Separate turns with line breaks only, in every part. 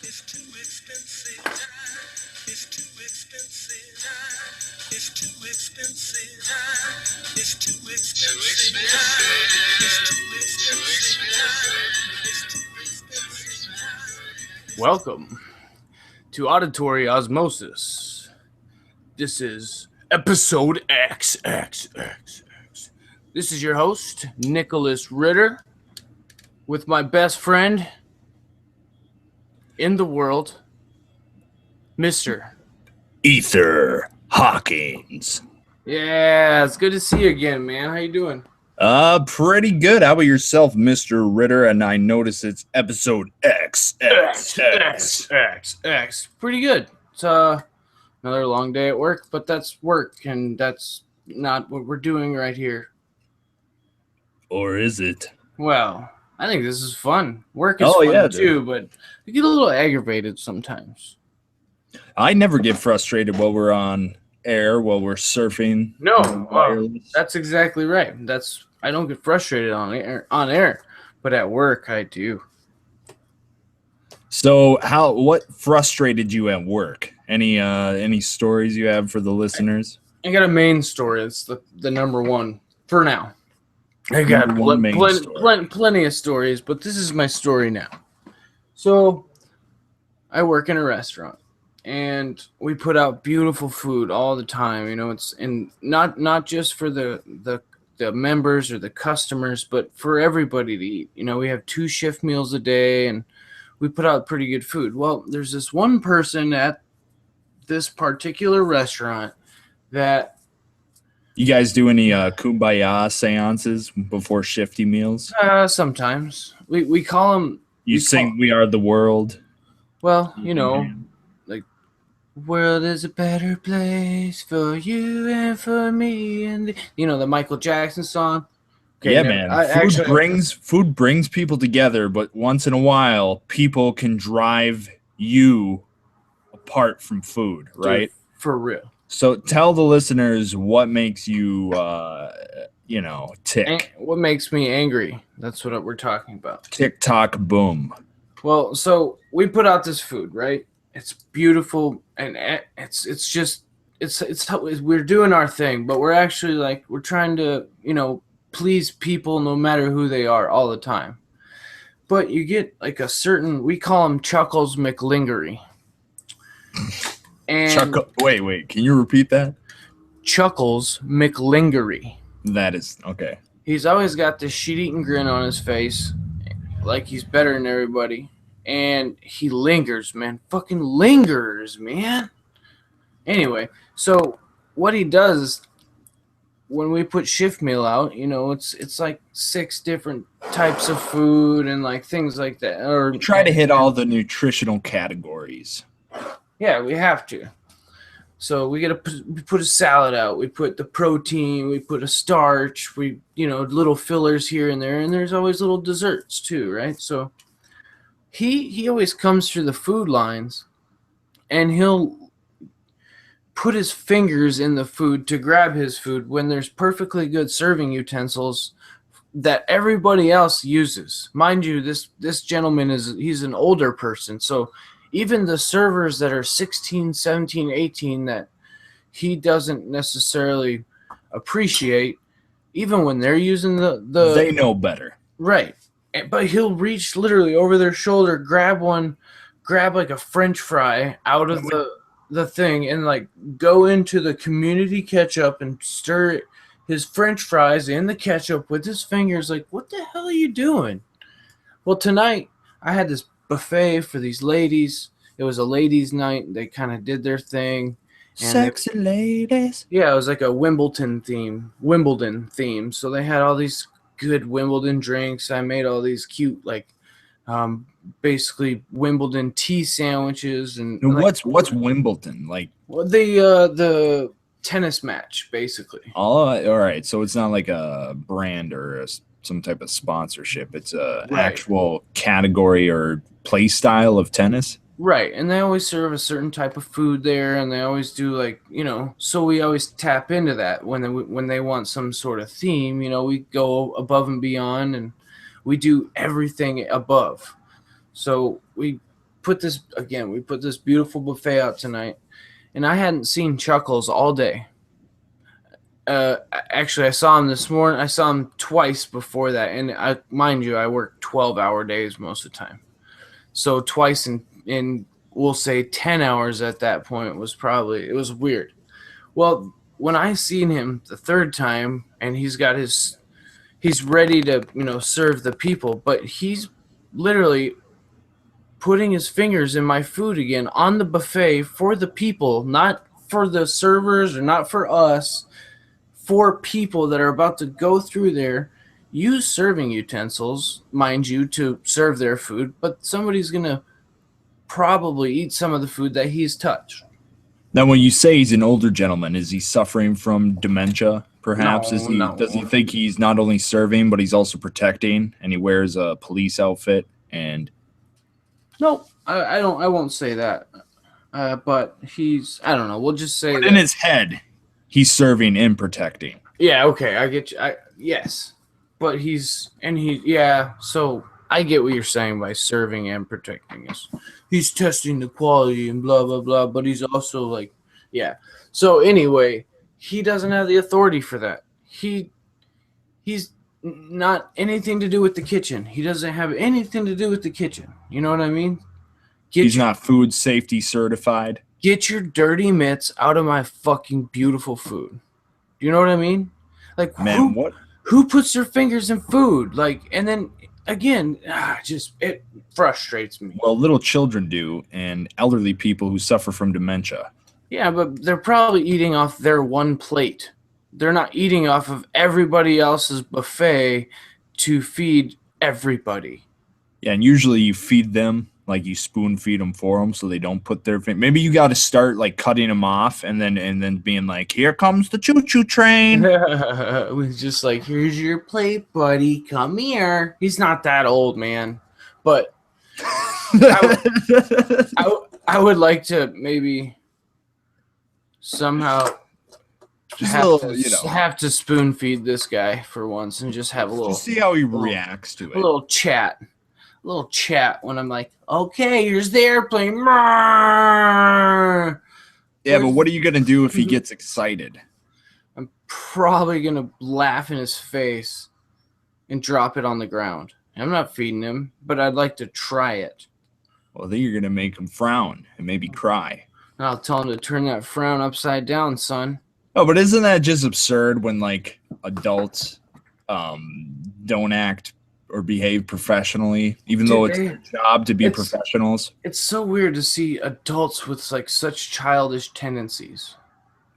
It's too expensive. It's too expensive. It's too expensive. It's too expensive. It's too expensive. It's too expensive.
Welcome to Auditory Osmosis. This is episode XXX. This is your host, Nicholas Ritter, with my best friend in the world, Mr.
Ether Hawkins.
Yeah, it's good to see you again, man. How you doing?
Pretty good. How about yourself, Mr. Ritter? And I notice it's episode XXX.
XXX. Pretty good. It's another long day at work, but that's work, and that's not what we're doing right here.
Or is it?
Well, I think this is fun. Work is
Oh,
fun
yeah,
too, but you get a little aggravated sometimes.
I never get frustrated while we're on air, while we're surfing.
No,
wireless.
that's exactly right. I don't get frustrated on air, but at work I do.
So what frustrated you at work? Any stories you have for the listeners?
I got a main story. It's the number one for now. I got
Number one main story.
plenty of stories, but this is my story now. So, I work in a restaurant, and we put out beautiful food all the time. You know, it's not just for the members or the customers, but for everybody to eat. You know, we have 2 shift meals a day, and we put out pretty good food. Well, there's this one person at this particular restaurant that.
You guys do any kumbaya seances before shifty meals?
Sometimes we call them.
You sing "We Are the World."
Well, you know, like, world is a better place for you and for me, and the Michael Jackson song.
Okay, yeah, man. Food brings people together, but once in a while, people can drive you apart from food, right?
Dude, for real.
So tell the listeners what makes you, tick.
What makes me angry? That's what we're talking about.
TikTok boom.
Well, so we put out this food, right? It's beautiful, and we're doing our thing, but we're actually we're trying to, please people no matter who they are all the time. But you get we call them Chuckles McLingery. And
wait, can you repeat that?
Chuckles McLingery.
That is okay.
He's always got this shit-eating grin on his face, like he's better than everybody. And he lingers, man. Fucking lingers, man. Anyway, so what he does when we put shift meal out, it's like 6 different types of food and things like that. Or
we try to hit all the nutritional categories.
Yeah, we have to. So we put a salad out. We put the protein. We put a starch. We little fillers here and there, and there's always little desserts too, right? So he always comes through the food lines, and he'll put his fingers in the food to grab his food when there's perfectly good serving utensils that everybody else uses. Mind you, this gentleman he's an older person, so even the servers that are 16, 17, 18 that he doesn't necessarily appreciate, even when they're using the
they know better.
Right. But he'll reach literally over their shoulder, grab like a French fry out of the thing and go into the community ketchup and stir his French fries in the ketchup with his fingers. Like, what the hell are you doing? Well, tonight I had this buffet for these ladies. It was a ladies' night. They kind of did their thing.
Sexy ladies.
Yeah, it was like a Wimbledon theme. So they had all these good Wimbledon drinks. I made all these cute, basically Wimbledon tea sandwiches. And
what's Wimbledon like?
Well, the tennis match, basically.
All right. So it's not like a brand or some type of sponsorship. It's a actual category or play style of tennis.
Right, and they always serve a certain type of food there, and they always do so we always tap into that when they want some sort of theme. We go above and beyond, and we do everything above. So we put this again. We put this beautiful buffet out tonight, and I hadn't seen Chuckles all day. Actually, I saw him this morning. I saw him twice before that, and mind you, I work 12-hour days most of the time. So twice in we'll say 10 hours at that point it was weird. Well, when I seen him the third time, and he's ready to serve the people, but he's literally putting his fingers in my food again on the buffet for the people, not for the servers or not for us. For people that are about to go through there, use serving utensils, mind you, to serve their food, but somebody's going to probably eat some of the food that he's touched.
Now, when you say he's an older gentleman, is he suffering from dementia, perhaps?
No.
Does he think he's not only serving, but he's also protecting, and he wears a police outfit? And
No, I won't say that. But he's, I don't know, we'll just say
but
that.
in his head, he's serving and protecting.
Yeah, okay, I get you. Yes. But so I get what you're saying by serving and protecting us. He's testing the quality and blah, blah, blah, but he's also like, yeah. So anyway, he doesn't have the authority for that. He's not anything to do with the kitchen. He doesn't have anything to do with the kitchen. You know what I mean?
He's not food safety certified.
Get your dirty mitts out of my fucking beautiful food. Do you know what I mean? Like,
Man,
who puts their fingers in food? Like, and then again, it frustrates me.
Well, little children do, and elderly people who suffer from dementia.
Yeah, but they're probably eating off their one plate. They're not eating off of everybody else's buffet to feed everybody.
Yeah, and usually you feed them, like you spoon feed them for them so they don't put their maybe you got to start like cutting them off and then being like, here comes the choo-choo train.
With just like, here's your plate, buddy. Come here. He's not that old, man. But I would like to maybe somehow have to spoon feed this guy for once and just have a little.
Just see how he reacts to it.
A little chat when I'm like, okay, here's the airplane.
Yeah, but what are you gonna do if he gets excited?
I'm probably gonna laugh in his face and drop it on the ground. I'm not feeding him, but I'd like to try it.
Well, then you're gonna make him frown and maybe cry.
And I'll tell him to turn that frown upside down, son.
Oh, but isn't that just absurd when like adults don't act or behave professionally, even though it's their job to be professionals?
It's so weird to see adults with like such childish tendencies.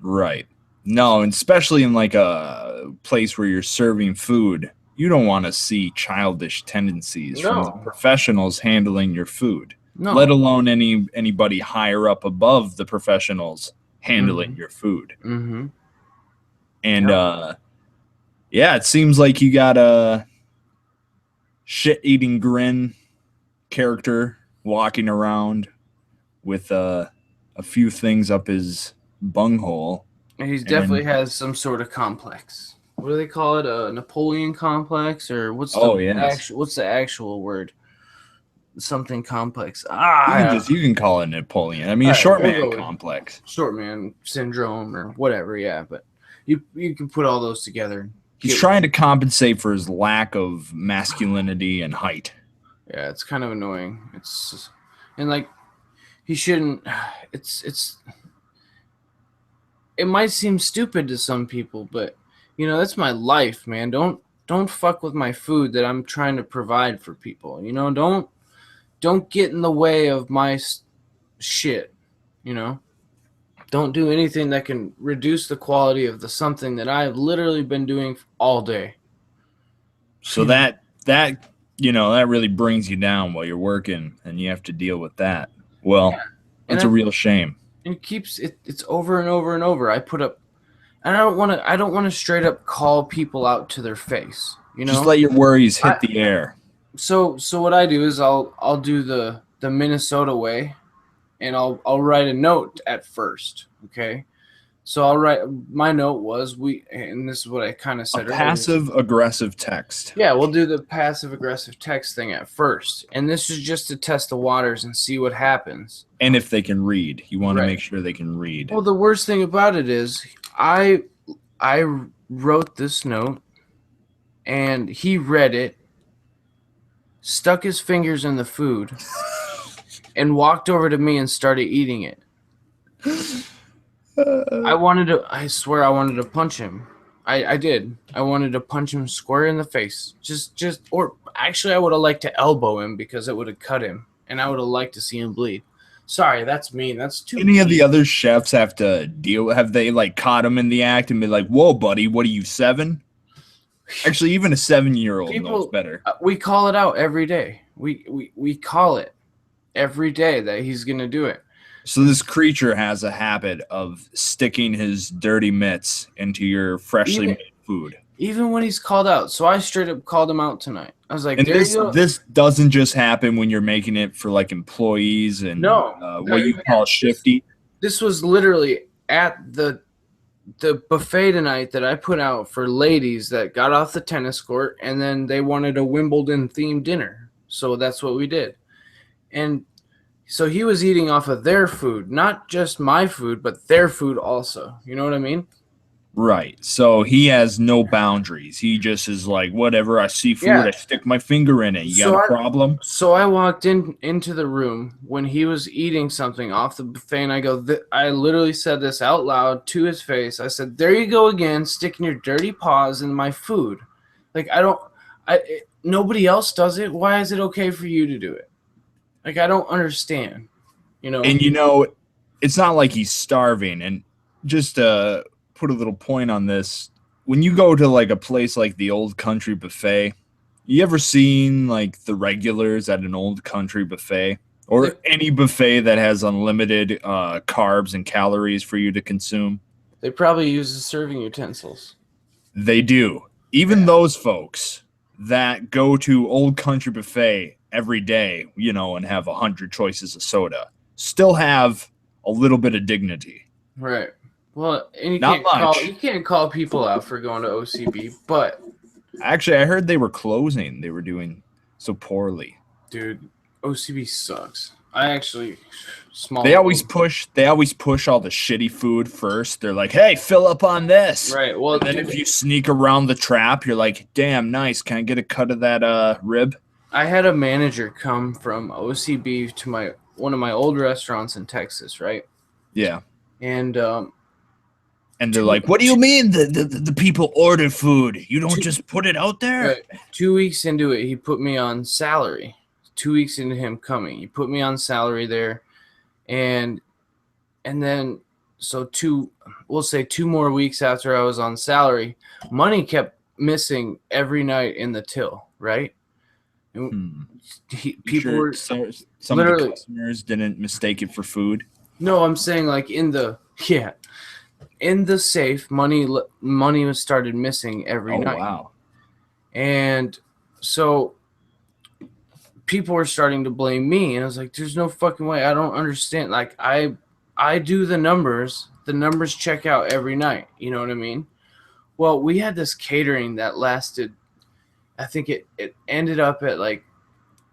Right. No, and especially in like a place where you're serving food, you don't want to see childish tendencies from the professionals handling your food. No. Let alone anybody higher up above the professionals handling your food.
Mm-hmm.
And yeah, it seems like you got a shit-eating grin character walking around with a few things up his bunghole.
He definitely has some sort of complex. What do they call it? A Napoleon complex, or what's the actual word? Something complex.
You can call it Napoleon. I mean, short man complex,
short man syndrome, or whatever. Yeah, but you can put all those together.
He's trying to compensate for his lack of masculinity and height.
Yeah, it's kind of annoying. And like he shouldn't. It might seem stupid to some people, but that's my life, man. Don't fuck with my food that I'm trying to provide for people. Don't get in the way of my shit. Don't do anything that can reduce the quality of something that I've literally been doing all day.
So that really brings you down while you're working, and you have to deal with that. Well, it's a real shame.
And it's over and over and over. I put up, and I don't want to straight up call people out to their face.
Just let your worries hit the air.
So what I do is I'll do the Minnesota way, and I'll write a note at first, okay? So I'll write. My note was and this is what I kind of said earlier.
Passive aggressive text.
Yeah, we'll do the passive aggressive text thing at first, and this is just to test the waters and see what happens.
And if they can read, you want to make sure they can read.
Well, the worst thing about it is, I wrote this note, and he read it, stuck his fingers in the food, and walked over to me and started eating it. I swear I wanted to punch him. I did. I wanted to punch him square in the face. Or actually I would have liked to elbow him because it would have cut him, and I would have liked to see him bleed. Sorry, that's mean. That's too
Any mean. Of the other chefs have to have they like caught him in the act and been like, whoa, buddy, what are you, 7? Actually, even a 7-year-old knows better.
We call it out every day. We call it every day that he's going to do it.
So this creature has a habit of sticking his dirty mitts into your freshly made food.
Even when he's called out. So I straight up called him out tonight. I was like,
and this doesn't just happen when you're making it for like employees and what you call shifty.
This was literally at the buffet tonight that I put out for ladies that got off the tennis court, and then they wanted a Wimbledon themed dinner. So that's what we did. And so he was eating off of their food, not just my food, but their food also. You know what I mean?
Right. So he has no boundaries. He just is like, whatever, I see food, I stick my finger in it. You got a problem?
So I walked into the room when he was eating something off the buffet, and I go, I literally said this out loud to his face. I said, there you go again, sticking your dirty paws in my food. Like, nobody else does it. Why is it okay for you to do it? Like, I don't understand, you know?
And, it's not like he's starving. And just to put a little point on this, when you go to, like, a place like the Old Country Buffet, you ever seen, like, the regulars at an Old Country Buffet? Or any buffet that has unlimited carbs and calories for you to consume?
They probably use the serving utensils.
They do. Even those folks that go to Old Country Buffet every day, and have 100 choices of soda, still have a little bit of dignity.
Right. Well, and you can't call people out for going to OCB, but
actually, I heard they were closing. They were doing so poorly.
Dude, OCB sucks. They
always push all the shitty food first. They're like, hey, fill up on this.
Right. Well,
and then if you sneak around the trap, you're like, damn, nice. Can I get a cut of that rib?
I had a manager come from OCB to one of my old restaurants in Texas, right?
Yeah.
And
they're like, what do you mean the people order food? You don't just put it out there?
Right. 2 weeks into it, he put me on salary. 2 weeks into him coming, he put me on salary there. And then, so we'll say 2 more weeks after I was on salary, money kept missing every night in the till, right? People were
some of the customers didn't mistake it for food.
No, I'm saying like in the safe, money started missing every night.
Oh wow! And
so people were starting to blame me, and I was like, "There's no fucking way. I don't understand. Like I do the numbers check out every night. You know what I mean?" Well, we had this catering that lasted. I think it ended up at like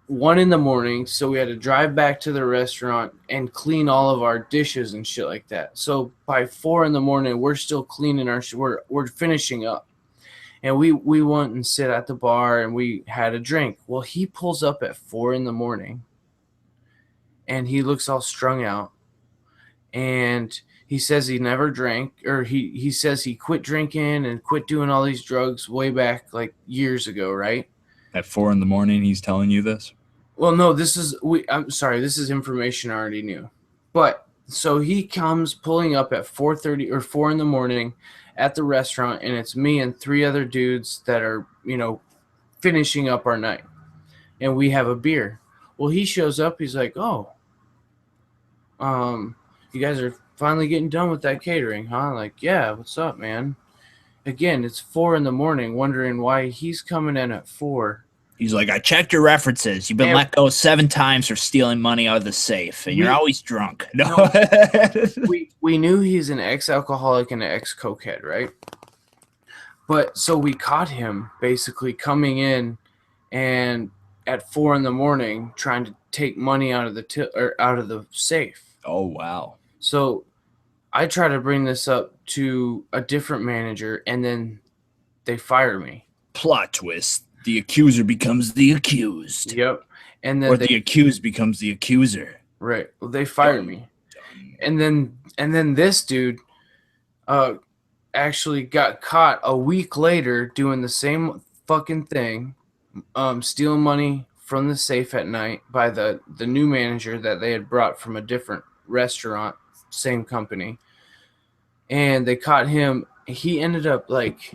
1 a.m, so we had to drive back to the restaurant and clean all of our dishes and shit like that. So by 4 a.m, we're still cleaning we're finishing up, and we went and sit at the bar and we had a drink. Well, he pulls up at 4 a.m, and he looks all strung out, and he says he never drank, or he says he quit drinking and quit doing all these drugs way back like years ago, right?
At 4 a.m, he's telling you this?
Well, no, I'm sorry, this is information I already knew. But so he comes pulling up at 4:30 or 4 a.m. at the restaurant, and it's me and 3 other dudes that are, finishing up our night. And we have a beer. Well, he shows up, he's like, "Oh, you guys are finally getting done with that catering, huh?" Like, "Yeah, what's up, man?" Again, it's 4 a.m, wondering why he's coming in at 4
He's like, I checked your references. You've been let go 7 times for stealing money out of the safe, and you're always drunk. No.
we knew he's an ex-alcoholic and an ex-cokehead, right? But so we caught him basically coming in and at 4 a.m. trying to take money out of the safe.
Oh wow!
So I try to bring this up to a different manager, and then they fire me.
Plot twist. The accuser becomes the accused.
Yep. And then
the accused becomes the accuser.
Right. Well, they fired me. And then this dude actually got caught a week later doing the same fucking thing, stealing money from the safe at night by the new manager that they had brought from a different restaurant, same company. And they caught him. He ended up like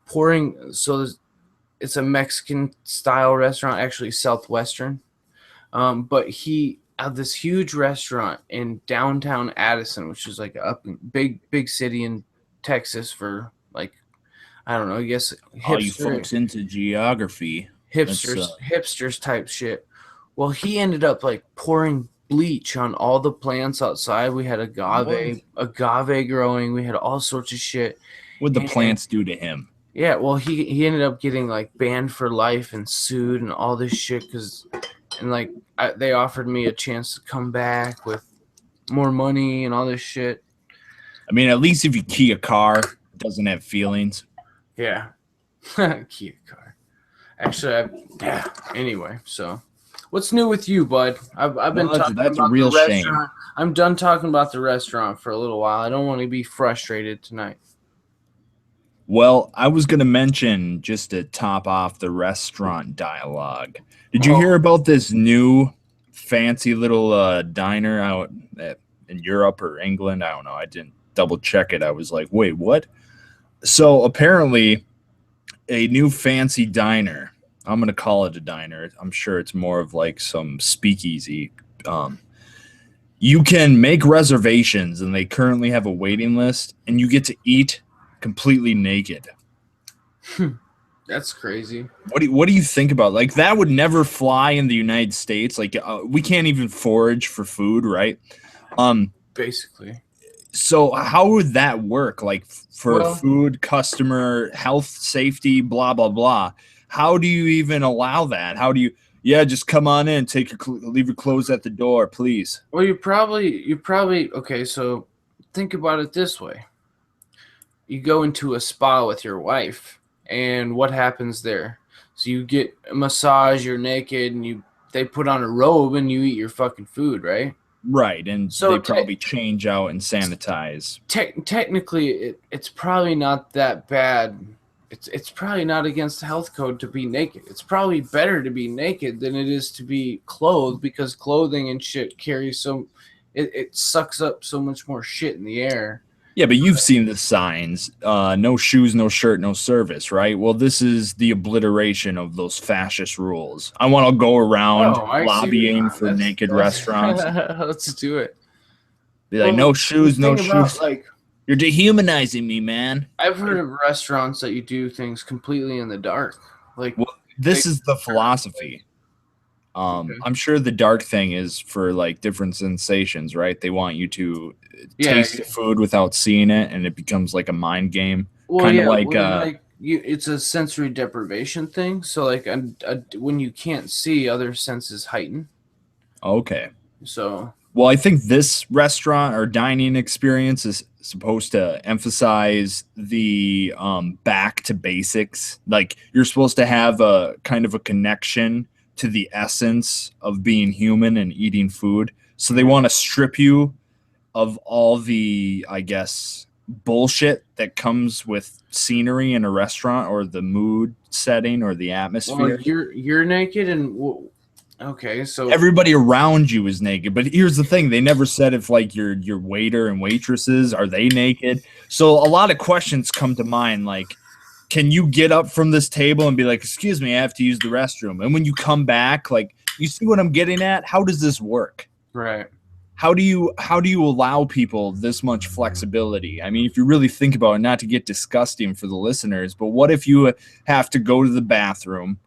pouring. So it's a Mexican style restaurant, actually Southwestern. But he had this huge restaurant in downtown Addison, which is like a big city in Texas for like, I don't know, I guess
all you folks into geography.
Hipsters type shit. Well, he ended up like pouring bleach on all the plants outside. We had agave growing. We had all sorts of shit.
What'd the plants do to him?
Yeah, well, he ended up getting like banned for life and sued and all this shit they offered me a chance to come back with more money and all this shit.
I mean, at least if you key a car, it doesn't have feelings.
Yeah, key a car. Actually, anyway, so what's new with you, bud? I've been talking about
a real
the
shame.
restaurant. I'm done talking about the restaurant for a little while. I don't want to be frustrated tonight.
Well, I was going to mention, just to top off the restaurant dialogue, did you hear about this new fancy little diner out in Europe or England? I don't know. I didn't double check it. I was like, wait, what? So apparently a new fancy diner, I'm going to call it a diner. I'm sure it's more of like some speakeasy. You can make reservations, and they currently have a waiting list, and you get to eat completely naked.
That's crazy.
What do you think about, like, that would never fly in the United States? Like, we can't even forage for food, right?
Basically. So
how would that work? Like, for food, customer, health, safety, blah blah blah. How do you even allow that? How do you? Yeah, just come on in. Leave your clothes at the door, please.
Well, you probably okay. So think about it this way. You go into a spa with your wife, and what happens there? So you get a massage, you're naked, and they put on a robe, and you eat your fucking food, right?
Right, and so they probably change out and sanitize.
Technically, it's probably not that bad. It's probably not against the health code to be naked. It's probably better to be naked than it is to be clothed, because clothing and shit carries it sucks up so much more shit in the air.
Yeah, but you've seen the signs, no shoes, no shirt, no service, right? Well, this is the obliteration of those fascist rules. I want to go around lobbying for naked restaurants.
Let's do it.
Be like, no shoes, no shoes. Like, you're dehumanizing me, man.
I've heard of restaurants that you do things completely in the dark. Like,
well, this is the philosophy. Okay. I'm sure the dark thing is for like different sensations, right? They want you to taste the food without seeing it, and it becomes like a mind game.
Well, kind of it's a sensory deprivation thing. So like when you can't see, other senses heighten.
Okay.
So.
Well, I think this restaurant or dining experience is supposed to emphasize the back to basics. Like, you're supposed to have a kind of a connection to the essence of being human and eating food. So they want to strip you of all the, I guess, bullshit that comes with scenery in a restaurant, or the mood setting, or the atmosphere.
Well, you're naked, and okay, so
everybody around you is naked. But here's the thing: they never said if like your waiter and waitresses, are they naked. So a lot of questions come to mind, like, can you get up from this table and be like, excuse me, I have to use the restroom? And when you come back, like, you see what I'm getting at? How does this work?
Right.
How do you allow people this much flexibility? I mean, if you really think about it, not to get disgusting for the listeners, but what if you have to go to the bathroom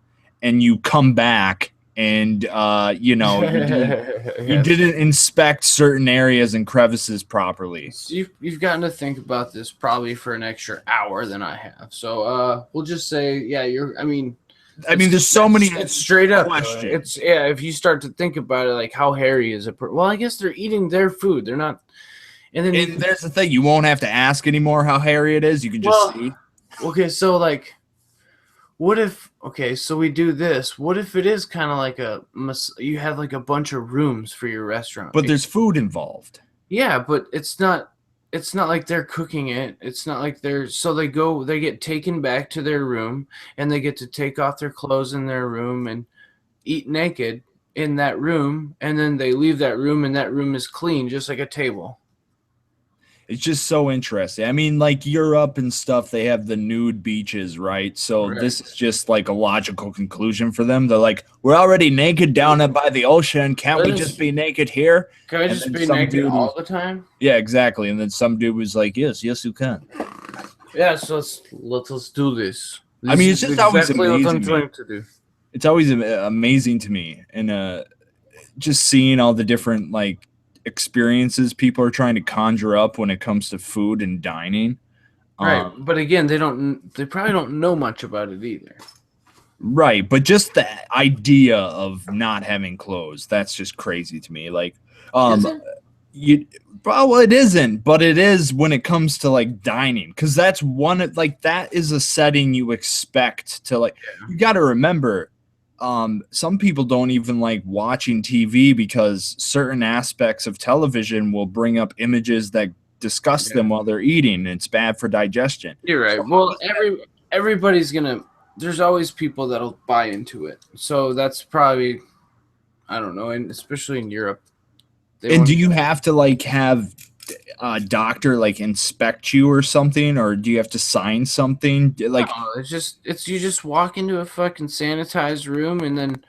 and you come back and you didn't inspect certain areas and crevices properly.
So you've gotten to think about this probably for an extra hour than I have. So we'll just say, yeah, I mean,
there's so many.
It's straight up.
Questions.
If you start to think about it, like how hairy is it? Well, I guess they're eating their food. They're not. And then
there's the thing. You won't have to ask anymore how hairy it is. You can just see.
Okay, so like, what if? Okay, so we do this. What if it is kind of like you have like a bunch of rooms for your restaurant,
but there's food involved.
Yeah, but it's not like they're cooking it. It's not like they get taken back to their room and they get to take off their clothes in their room and eat naked in that room, and then they leave that room and that room is clean just like a table.
It's just so interesting. I mean, like Europe and stuff, they have the nude beaches, right? So this is just like a logical conclusion for them. They're like, we're already naked down by the ocean. Can't we just be naked here?
Can I just be naked all the time?
Yeah, exactly. And then some dude was like, yes, you can.
Yeah, so let's do this.
I mean, it's just always amazing.
What I'm trying to do.
It's always amazing to me. And just seeing all the different, like, experiences people are trying to conjure up when it comes to food and dining,
right? But again, they probably don't know much about it either,
right? But just the idea of not having clothes, that's just crazy to me. Like, it isn't, but it is when it comes to like dining, because that's that is a setting you expect to like. You got to remember. Some people don't even like watching TV because certain aspects of television will bring up images that disgust them while they're eating. And it's bad for digestion.
You're right. Well, everybody's there's always people that'll buy into it. So that's probably, I don't know, and especially in Europe.
And do you have to like have a doctor like inspect you or something, or do you have to sign something? Like,
no, you just walk into a fucking sanitized room, and then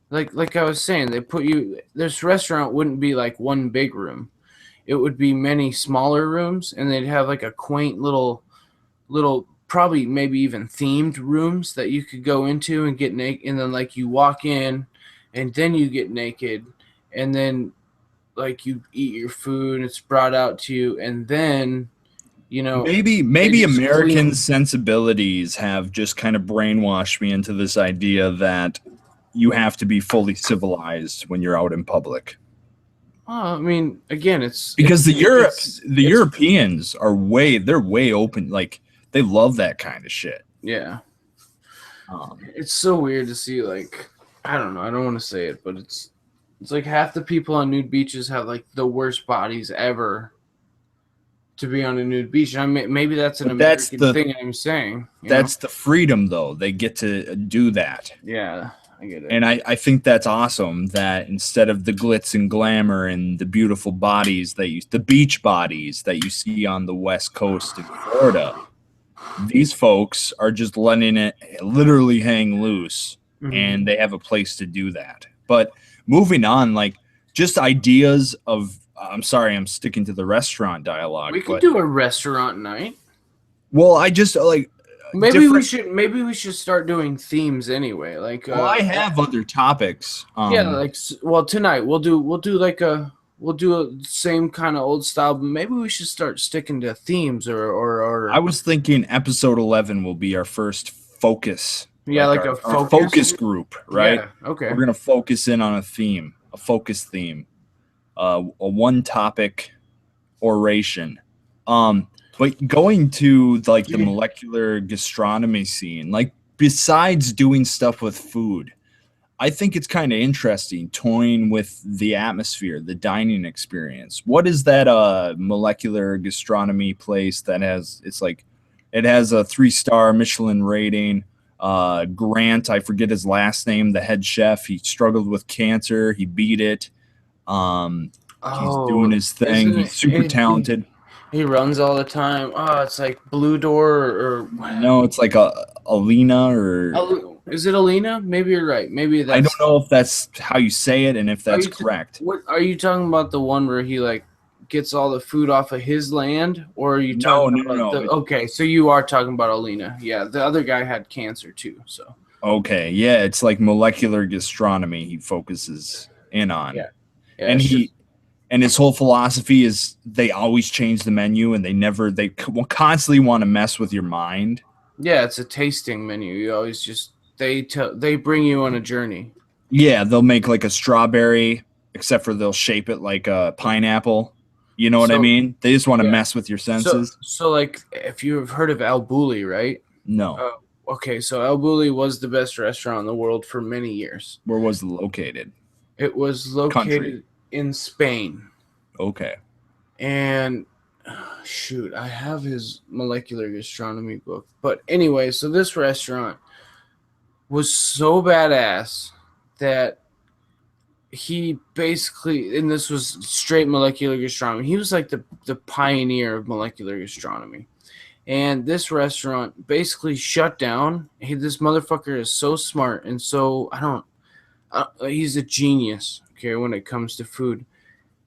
like I was saying, they put you. This restaurant wouldn't be like one big room; it would be many smaller rooms, and they'd have like a quaint little, probably maybe even themed rooms that you could go into and get naked, and then like you walk in, and then you get naked, and then like you eat your food and it's brought out to you, and then
maybe American sensibilities have just kind of brainwashed me into this idea that you have to be fully civilized when you're out in public.
I mean, again, it's
because the Europeans are way open, like they love that kind of shit.
Yeah. It's so weird to see, like, I don't know, I don't want to say it, but it's like half the people on nude beaches have like the worst bodies ever to be on a nude beach. I mean, maybe that's an American thing I'm saying.
That's the freedom, though. They get to do that.
Yeah, I get it.
And I think that's awesome that instead of the glitz and glamour and the beautiful bodies the beach bodies that you see on the West Coast of Florida, these folks are just letting it literally hang loose, and they have a place to do that. But moving on, like just ideas of, I'm sorry, I'm sticking to the restaurant dialogue.
We could do a restaurant night.
Well, I just like
maybe we should start doing themes anyway. Like,
I have other topics.
Tonight we'll do a same kind of old style, but maybe we should start sticking to themes or
I was thinking episode 11 will be our first focus.
Yeah, like
our focus group, right?
Yeah, okay.
We're gonna focus in on a theme, a focus theme, a one topic oration. But going to like the molecular gastronomy scene, like besides doing stuff with food, I think it's kind of interesting toying with the atmosphere, the dining experience. What is that molecular gastronomy place that has a 3-star Michelin rating? Grant, I forget his last name, the head chef. He struggled with cancer. He beat it. He's doing his thing. He's super talented.
He runs all the time. Oh, it's like Blue Door or
no, it's like Alina or
is it Alina? Maybe you're right. Maybe that's.
I don't know if that's how you say it and if that's correct.
What are you talking about? The one where he like gets all the food off of his land, or are you talking about?
No.
Okay, so you are talking about Alina. Yeah, the other guy had cancer too. So.
Okay, yeah, it's like molecular gastronomy he focuses in on.
Yeah.
And his whole philosophy is they always change the menu and they constantly want to mess with your mind.
Yeah, it's a tasting menu. You always just they bring you on a journey.
Yeah, they'll make like a strawberry, except for they'll shape it like a pineapple. You know what I mean? They just want to mess with your senses.
So like, if you've heard of Al Bulli, right?
No.
Okay, so Al Bulli was the best restaurant in the world for many years.
Where was it located?
It was located in Spain.
Okay.
And shoot, I have his molecular gastronomy book. But anyway, so this restaurant was so badass that he basically, and this was straight molecular gastronomy, he was like the pioneer of molecular gastronomy. And this restaurant basically shut down. This motherfucker is so smart and so he's a genius, okay, when it comes to food.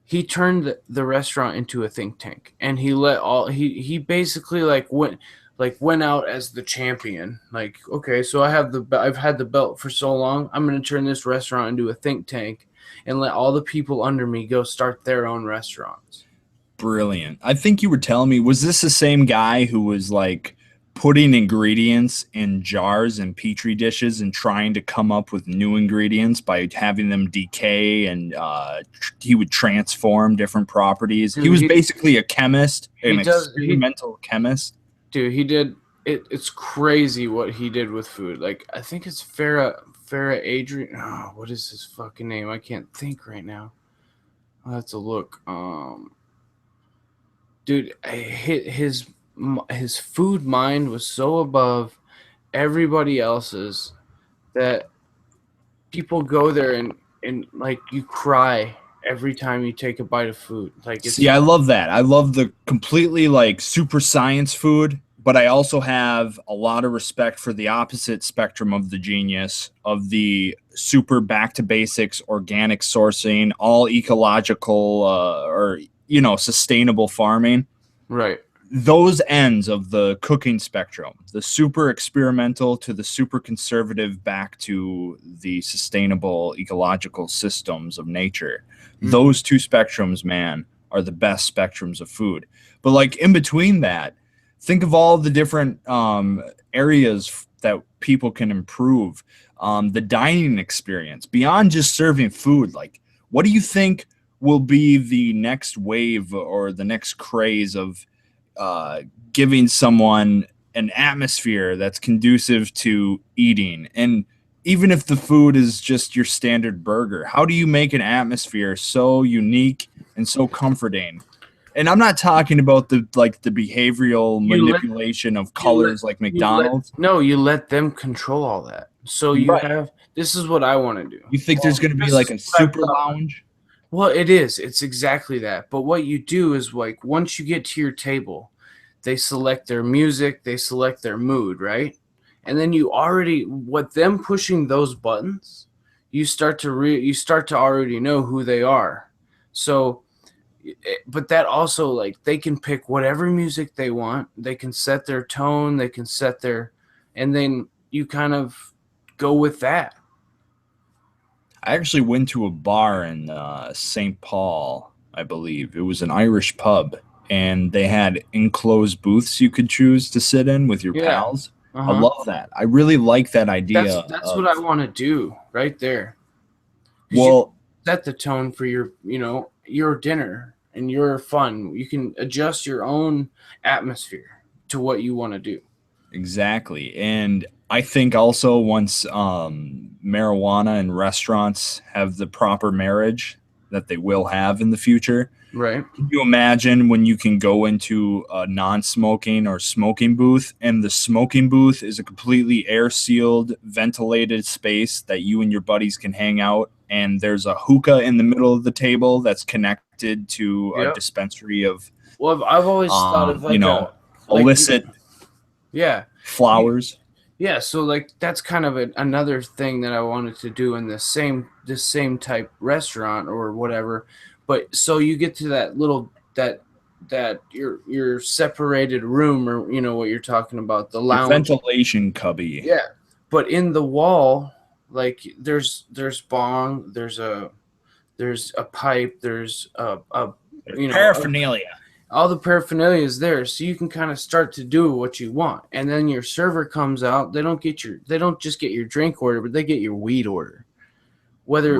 He turned the restaurant into a think tank, and he basically went out as the champion. Like, okay, so I've had the belt for so long. I'm going to turn this restaurant into a think tank and let all the people under me go start their own restaurants.
Brilliant. I think you were telling me, was this the same guy who was like putting ingredients in jars and petri dishes and trying to come up with new ingredients by having them decay, and he would transform different properties? Dude, he was basically a chemist, experimental chemist.
Dude, he did it. It's crazy what he did with food. Like, I think it's Farah Adrian. Oh, what is his fucking name? I can't think right now. I'll have to look. Dude, his food mind was so above everybody else's that people go there and like you cry every time you take a bite of food. Like,
see, I love that. I love the completely like super science food, but I also have a lot of respect for the opposite spectrum of the genius of the super back to basics, organic sourcing, all ecological or sustainable farming.
Right.
Those ends of the cooking spectrum, the super experimental to the super conservative back to the sustainable ecological systems of nature. Mm-hmm. Those two spectrums, man, are the best spectrums of food. But like in between that, think of all the different areas that people can improve. The dining experience, beyond just serving food, like what do you think will be the next wave or the next craze of giving someone an atmosphere that's conducive to eating? And even if the food is just your standard burger, how do you make an atmosphere so unique and so comforting? And I'm not talking about the behavioral manipulation of colors like McDonald's.
You let them control all that. So this is what I want to do.
You think there's going to be like a super lounge?
Well, it is. It's exactly that. But what you do is, like, once you get to your table, they select their music, they select their mood, right? And then with them pushing those buttons, you start to already know who they are. So, but that also, like, they can pick whatever music they want. They can set their tone, they can set and then you kind of go with that.
I actually went to a bar in St. Paul, I believe. It was an Irish pub, and they had enclosed booths you could choose to sit in with your pals. Uh-huh. I love that. I really like that idea.
That's what I want to do right there.
Well,
set the tone for your dinner and your fun. You can adjust your own atmosphere to what you want to do.
Exactly. And I think also once marijuana and restaurants have the proper marriage that they will have in the future.
Right.
Can you imagine when you can go into a non-smoking or smoking booth, and the smoking booth is a completely air-sealed, ventilated space that you and your buddies can hang out, and there's a hookah in the middle of the table that's connected to a dispensary of
I've always thought of
illicit flowers.
Yeah, so like that's kind of another thing that I wanted to do in this same type restaurant or whatever. But so you get to that little that your separated room, or what you're talking about, the lounge,
ventilation cubby.
Yeah, but in the wall, like there's bong, there's a pipe, there's a
paraphernalia.
All the paraphernalia is there, so you can kind of start to do what you want. And then your server comes out. They don't just get your drink order, but they get your weed order. Whether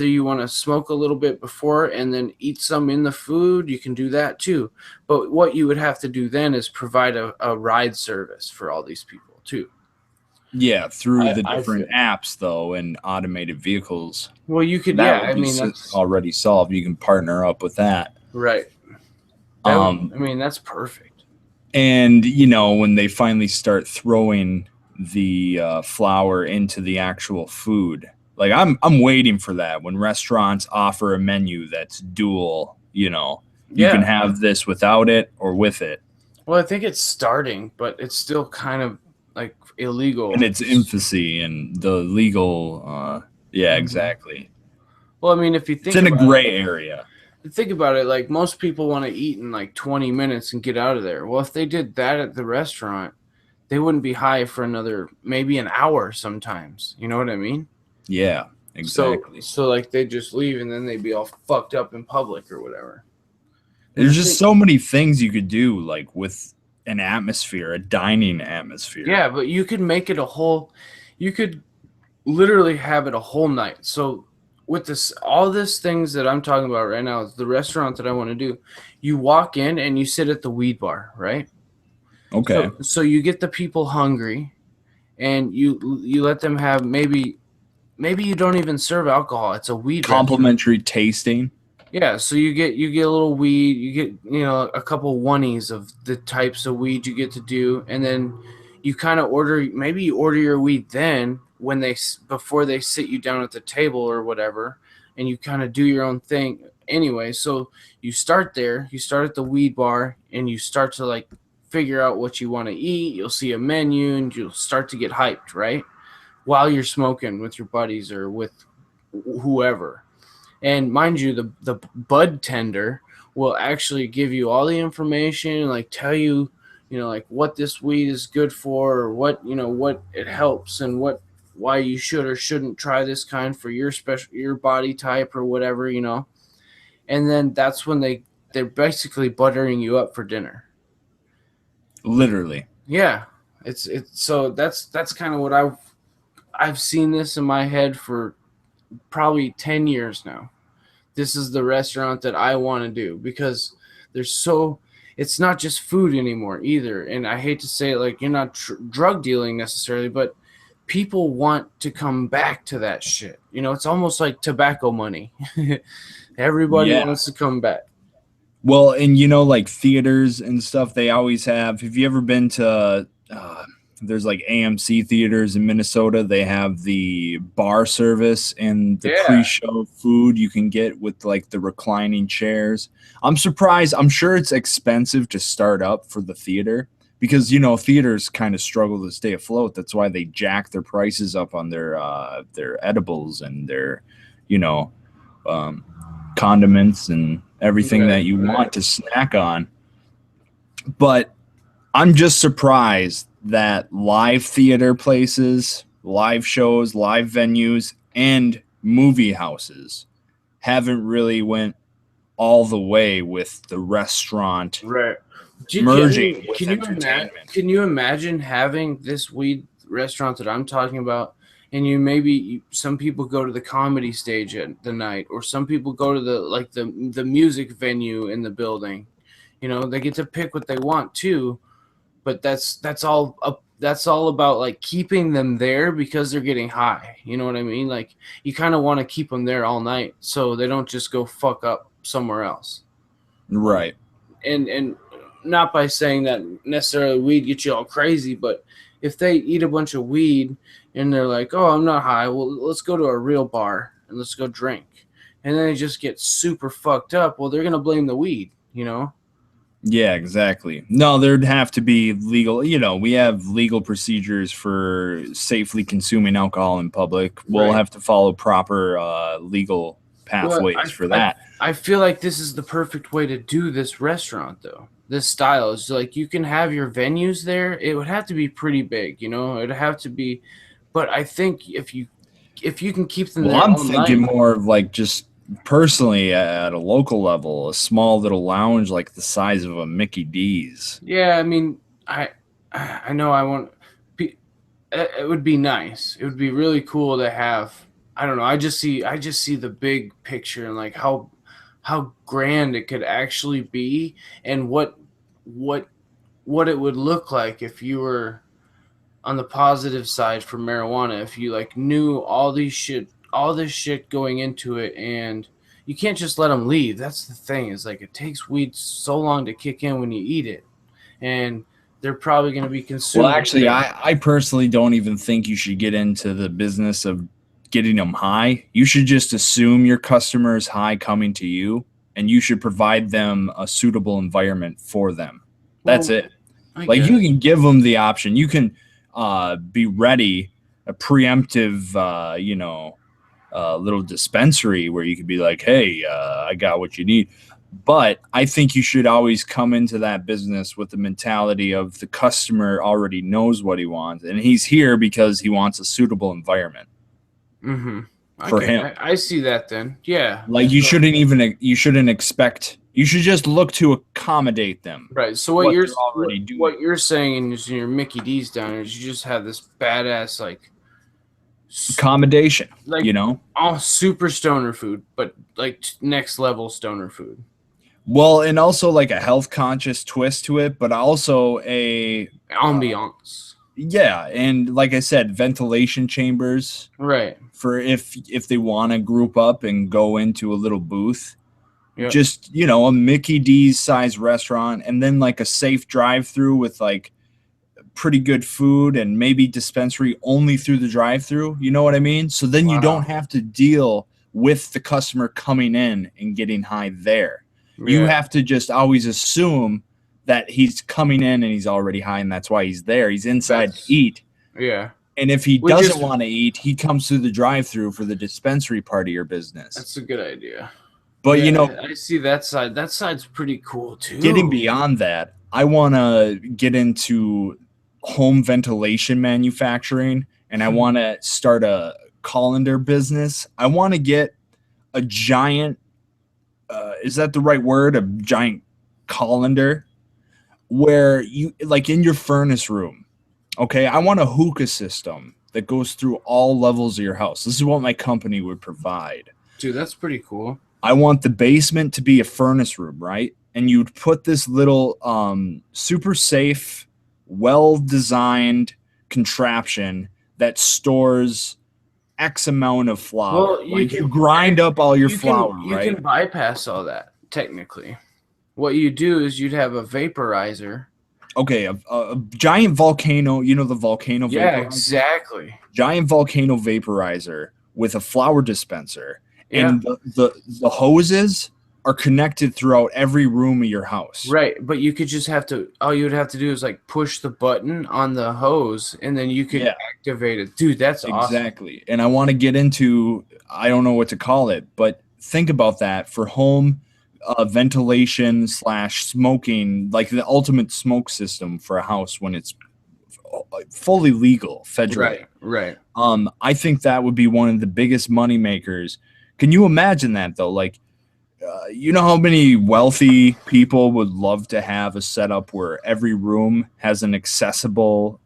you want to smoke a little bit before and then eat some in the food, you can do that too. But what you would have to do then is provide a ride service for all these people too.
Yeah, through the different apps though and automated vehicles.
Well, you could. That's
already solved. You can partner up with that.
Right. That's perfect.
And when they finally start throwing the flour into the actual food, like I'm waiting for that when restaurants offer a menu that's dual. You can have this without it or with it.
Well, I think it's starting, but it's still kind of like illegal
in its infancy and the legal. Yeah, exactly.
Well, if you think
it's in a gray area.
Think about it, like most people want to eat in like 20 minutes and get out of there. Well, if they did that at the restaurant, they wouldn't be high for maybe an hour sometimes. You know what I mean?
Yeah, exactly.
So like they just leave and then they'd be all fucked up in public or whatever.
There's just so many things you could do, like with an atmosphere, a dining atmosphere.
Yeah, but you could make it you could literally have it a whole night. So with all this things that I'm talking about right now, the restaurant that I want to do, you walk in and you sit at the weed bar, right?
Okay.
So you get the people hungry, and you let them have maybe you don't even serve alcohol. It's a weed
complimentary tasting.
Yeah, so you get a little weed, you get a couple oneies of the types of weed you get to do, and then you kind of order your weed then before they sit you down at the table or whatever, and you kind of do your own thing anyway. So you start there, you start at the weed bar, and you start to like figure out what you want to eat. You'll see a menu and you'll start to get hyped, right? While you're smoking with your buddies or with whoever. And mind you, the bud tender will actually give you all the information, like tell you, like what this weed is good for, or what it helps, and why you should or shouldn't try this kind for your body type or whatever, And then that's when they're basically buttering you up for dinner.
Literally.
Yeah. It's so that's kind of what I've seen this in my head for probably 10 years now. This is the restaurant that I want to do because it's not just food anymore either. And I hate to say it, like you're not drug dealing necessarily, but people want to come back to that shit. It's almost like tobacco money. Everybody wants to come back.
Well, and like theaters and stuff, they always have you ever been to there's like AMC theaters in Minnesota? They have the bar service and the pre-show food you can get with like the reclining chairs. I'm surprised. I'm sure it's expensive to start up for the theater because, theaters kind of struggle to stay afloat. That's why they jack their prices up on their edibles and their, condiments and everything that you want to snack on. But I'm just surprised that live theater places, live shows, live venues, and movie houses haven't really went all the way with the restaurant merging with entertainment.
Can you imagine having this weed restaurant that I'm talking about, and some people go to the comedy stage at the night, or some people go to the music venue in the building. They get to pick what they want too. But that's all about like keeping them there because they're getting high. You know what I mean? Like you kind of want to keep them there all night so they don't just go fuck up somewhere else.
Right.
And not by saying that necessarily weed gets you all crazy, but if they eat a bunch of weed and they're like, oh, I'm not high, well, let's go to a real bar and let's go drink. And then they just get super fucked up. Well, they're going to blame the weed,
Yeah, exactly. No, there'd have to be legal. We have legal procedures for safely consuming alcohol in public. We'll have to follow proper legal pathways for that.
I feel like this is the perfect way to do this restaurant, though. This style is like you can have your venues there. It would have to be pretty big, It would have to be But I think if you can keep them there
I'm
all
thinking
night,
more of like just personally at a local level, a small little lounge like the size of a Mickey D's.
yeah, I mean, I know I want. It would be nice. It would be really cool to have. I don't know. I just see the big picture and like how grand it could actually be, and what it would look like if you were on the positive side for marijuana. If you like knew all this shit going into it, and you can't just let them leave. That's the thing. Is like it takes weed so long to kick in when you eat it, and they're probably going to be consumed.
Well, actually, I personally don't even think you should get into the business of getting them high. You should just assume your customer is high coming to you, and you should provide them a suitable environment for them. That's it. Like you can give them the option. You can be ready, a preemptive, little dispensary where you could be like, hey, I got what you need. But I think you should always come into that business with the mentality of the customer already knows what he wants, and he's here because he wants a suitable environment for him.
I see that then. Yeah.
Like you shouldn't expect. You should just look to accommodate them.
Right. So what you're saying is in your Mickey D's down there is you just have this badass like
accommodation,
like all super stoner food, but like next level stoner food.
Well, and also like a health conscious twist to it, but also a
ambiance.
Yeah, and like I said, ventilation chambers.
Right.
For if they want to group up and go into a little booth. Yep. Just, a Mickey D's size restaurant, and then like a safe drive-through with like pretty good food and maybe dispensary only through the drive-through. You know what I mean? So then you don't have to deal with the customer coming in and getting high there. Yeah. You have to just always assume that he's coming in and he's already high, and that's why he's there. He's inside to eat.
Yeah.
And if he doesn't want to eat, he comes through the drive-through for the dispensary part of your business.
That's a good idea.
But,
I see that side. That side's pretty cool, too.
Getting beyond that, I want to get into home ventilation manufacturing, and I want to start a colander business. I want to get a giant, is that the right word? A giant colander where you, like in your furnace room, okay, I want a hookah system that goes through all levels of your house. This is what my company would provide.
Dude, that's pretty cool.
I want the basement to be a furnace room, right? And you'd put this little super safe, well-designed contraption that stores X amount of flour.
Well, you
grind up all your flour, right?
You can bypass all that, technically. What you do is you'd have a vaporizer.
Okay, a giant volcano, the volcano vaporizer?
Yeah, exactly.
Giant volcano vaporizer with a flour dispenser. Yeah. And the hoses are connected throughout every room of your house.
Right, but you could just all you would have to do is like push the button on the hose, and then you could activate it. Dude, that's awesome.
Exactly. And I want to get into, I don't know what to call it, but think about that for home ventilation / smoking, like the ultimate smoke system for a house when it's fully legal federally.
Right.
I think that would be one of the biggest money makers. Can you imagine that though? Like, you know how many wealthy people would love to have a setup where every room has an accessible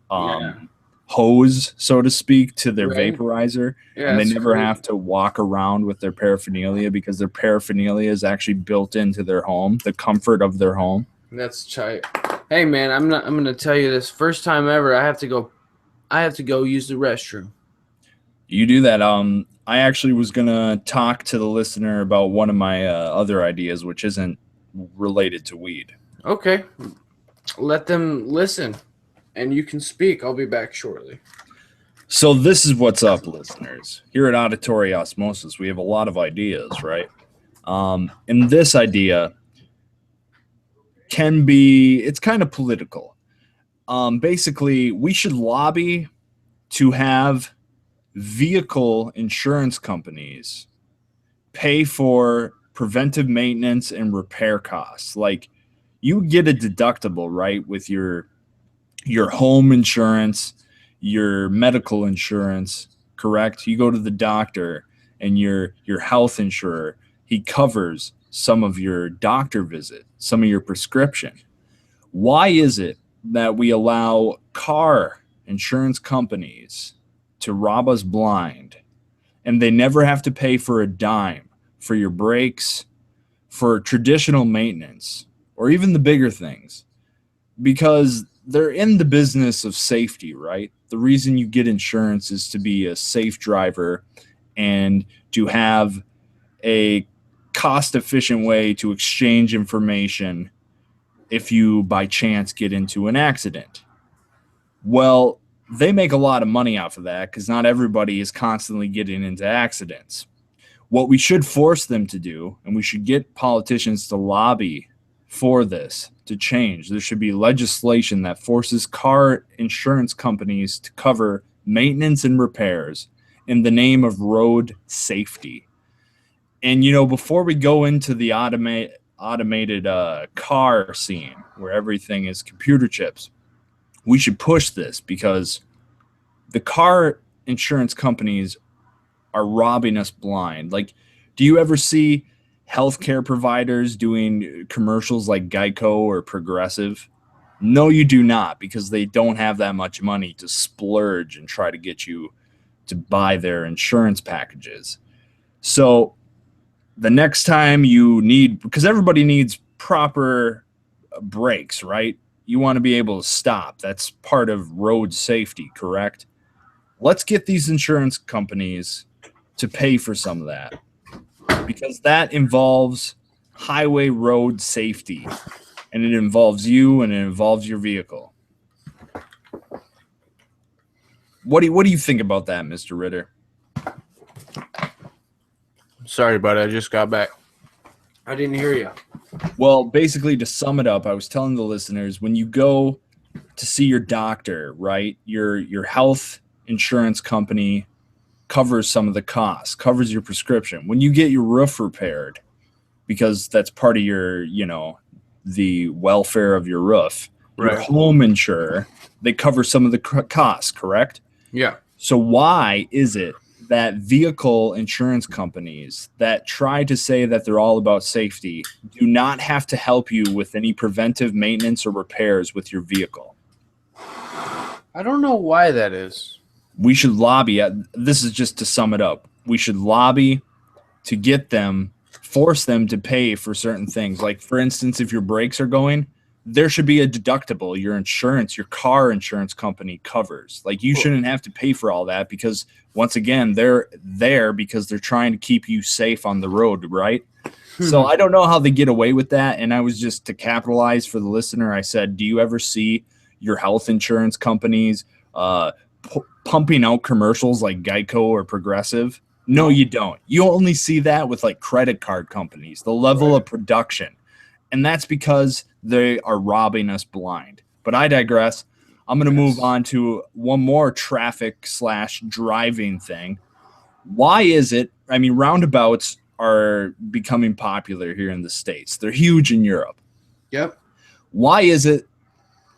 hose, so to speak, to their vaporizer, and they never have to walk around with their paraphernalia because their paraphernalia is actually built into their home, the comfort of their home.
That's tight. Hey man, I'm gonna tell you this. First time ever, I have to go use the restroom.
You do that. I actually was gonna talk to the listener about one of my other ideas, which isn't related to weed.
Okay, let them listen, and you can speak. I'll be back shortly.
So this is what's up, listeners. Here at Auditory Osmosis, we have a lot of ideas, right? And this idea it's kind of political. Basically, we should lobby to have vehicle insurance companies pay for preventive maintenance and repair costs. Like you get a deductible, right, with your home insurance. your medical insurance, correct? You go to the doctor and your health insurer, he covers some of your doctor visit, some of your prescription. Why is it that we allow car insurance companies to rob us blind, and they never have to pay for a dime for your brakes, for traditional maintenance, or even the bigger things? Because they're in the business of safety, right? The reason you get insurance is to be a safe driver and to have a cost-efficient way to exchange information if you by chance get into an accident. Well, they make a lot of money off of that because not everybody is constantly getting into accidents. What we should force them to do, and we should get politicians to lobby for this to change, there should be legislation that forces car insurance companies to cover maintenance and repairs in the name of road safety. And, before we go into the automated car scene where everything is computer chips, we should push this because the car insurance companies are robbing us blind. Like, do you ever see healthcare providers doing commercials like Geico or Progressive? No, you do not, because they don't have that much money to splurge and try to get you to buy their insurance packages. So the next time you need, because everybody needs proper brakes, right? You want to be able to stop. That's part of road safety, correct? Let's get these insurance companies to pay for some of that, because that involves highway road safety, and it involves you and it involves your vehicle. What do you think about that, Mr. Ritter?
Sorry, bud. I just got back. I didn't hear you.
Well, basically, to sum it up, I was telling the listeners, when you go to see your doctor, right, your health insurance company covers some of the costs, covers your prescription. When you get your roof repaired, because that's part of your, the welfare of your roof, right, your home insurer, they cover some of the costs, correct?
Yeah.
So why is it that vehicle insurance companies that try to say that they're all about safety do not have to help you with any preventive maintenance or repairs with your vehicle?
I don't know why that is.
We should lobby. This is just to sum it up. We should lobby to get them, force them to pay for certain things. Like, for instance, if your brakes are going, there should be a deductible your insurance, your car insurance company covers. Like, you shouldn't have to pay for all that because, once again, they're there because they're trying to keep you safe on the road, right? So I don't know how they get away with that. And I was just, to capitalize for the listener, I said, do you ever see your health insurance companies pumping out commercials like Geico or Progressive? No, you don't. You only see that with like credit card companies, the level of production. And that's because they are robbing us blind. But I digress. I'm going to move on to one more traffic/driving thing. Why is it? I mean, roundabouts are becoming popular here in the States. They're huge in Europe.
Yep.
Why is it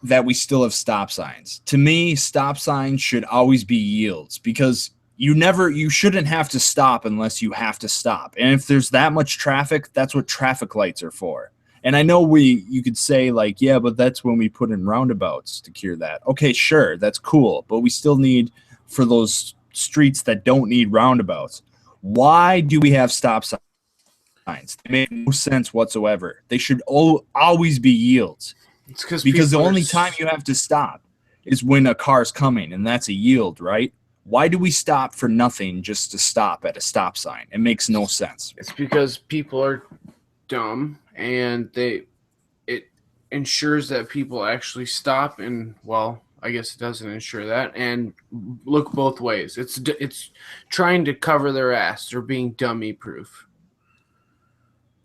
that we still have stop signs? To me, stop signs should always be yields, because you shouldn't have to stop unless you have to stop. And if there's that much traffic, that's what traffic lights are for. And I know you could say like, yeah, but that's when we put in roundabouts to cure that. Okay, sure, that's cool. But we still need, for those streets that don't need roundabouts, why do we have stop signs? They make no sense whatsoever. They should always be yields.
It's
because the only time you have to stop is when a car's coming, and that's a yield, right? Why do we stop for nothing just to stop at a stop sign? It makes no sense.
It's because people are dumb, and it ensures that people actually stop, and, well, I guess it doesn't ensure that, and look both ways. It's trying to cover their ass. They're being dummy proof.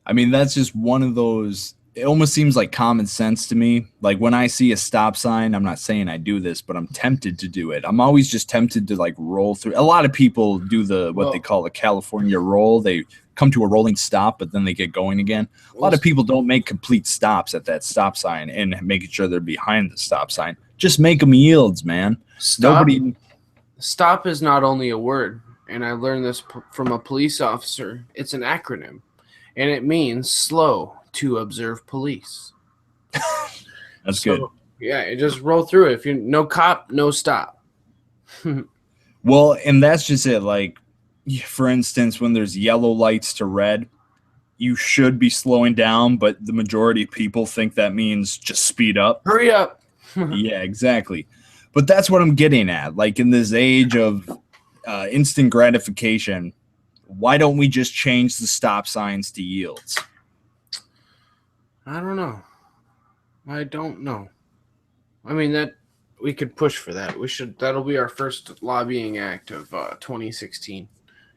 I mean, that's just one of those. It almost seems like common sense to me. Like, when I see a stop sign, I'm not saying I do this, but I'm tempted to do it. I'm always just tempted to like roll through. A lot of people do what they call the California roll. They come to a rolling stop, but then they get going again. A lot of people don't make complete stops at that stop sign and making sure they're behind the stop sign. Just make them yields, man.
Stop is not only a word, and I learned this from a police officer. It's an acronym, and it means slow to observe police.
That's good.
Yeah, you just roll through it. If you no cop, no stop.
Well, and that's just it. Like, for instance, when there's yellow lights to red, you should be slowing down, but the majority of people think that means just speed up.
Hurry up.
Yeah, exactly. But that's what I'm getting at. Like, in this age of instant gratification, why don't we just change the stop signs to yields?
I don't know. I mean, that we could push for that. That'll be our first lobbying act of 2016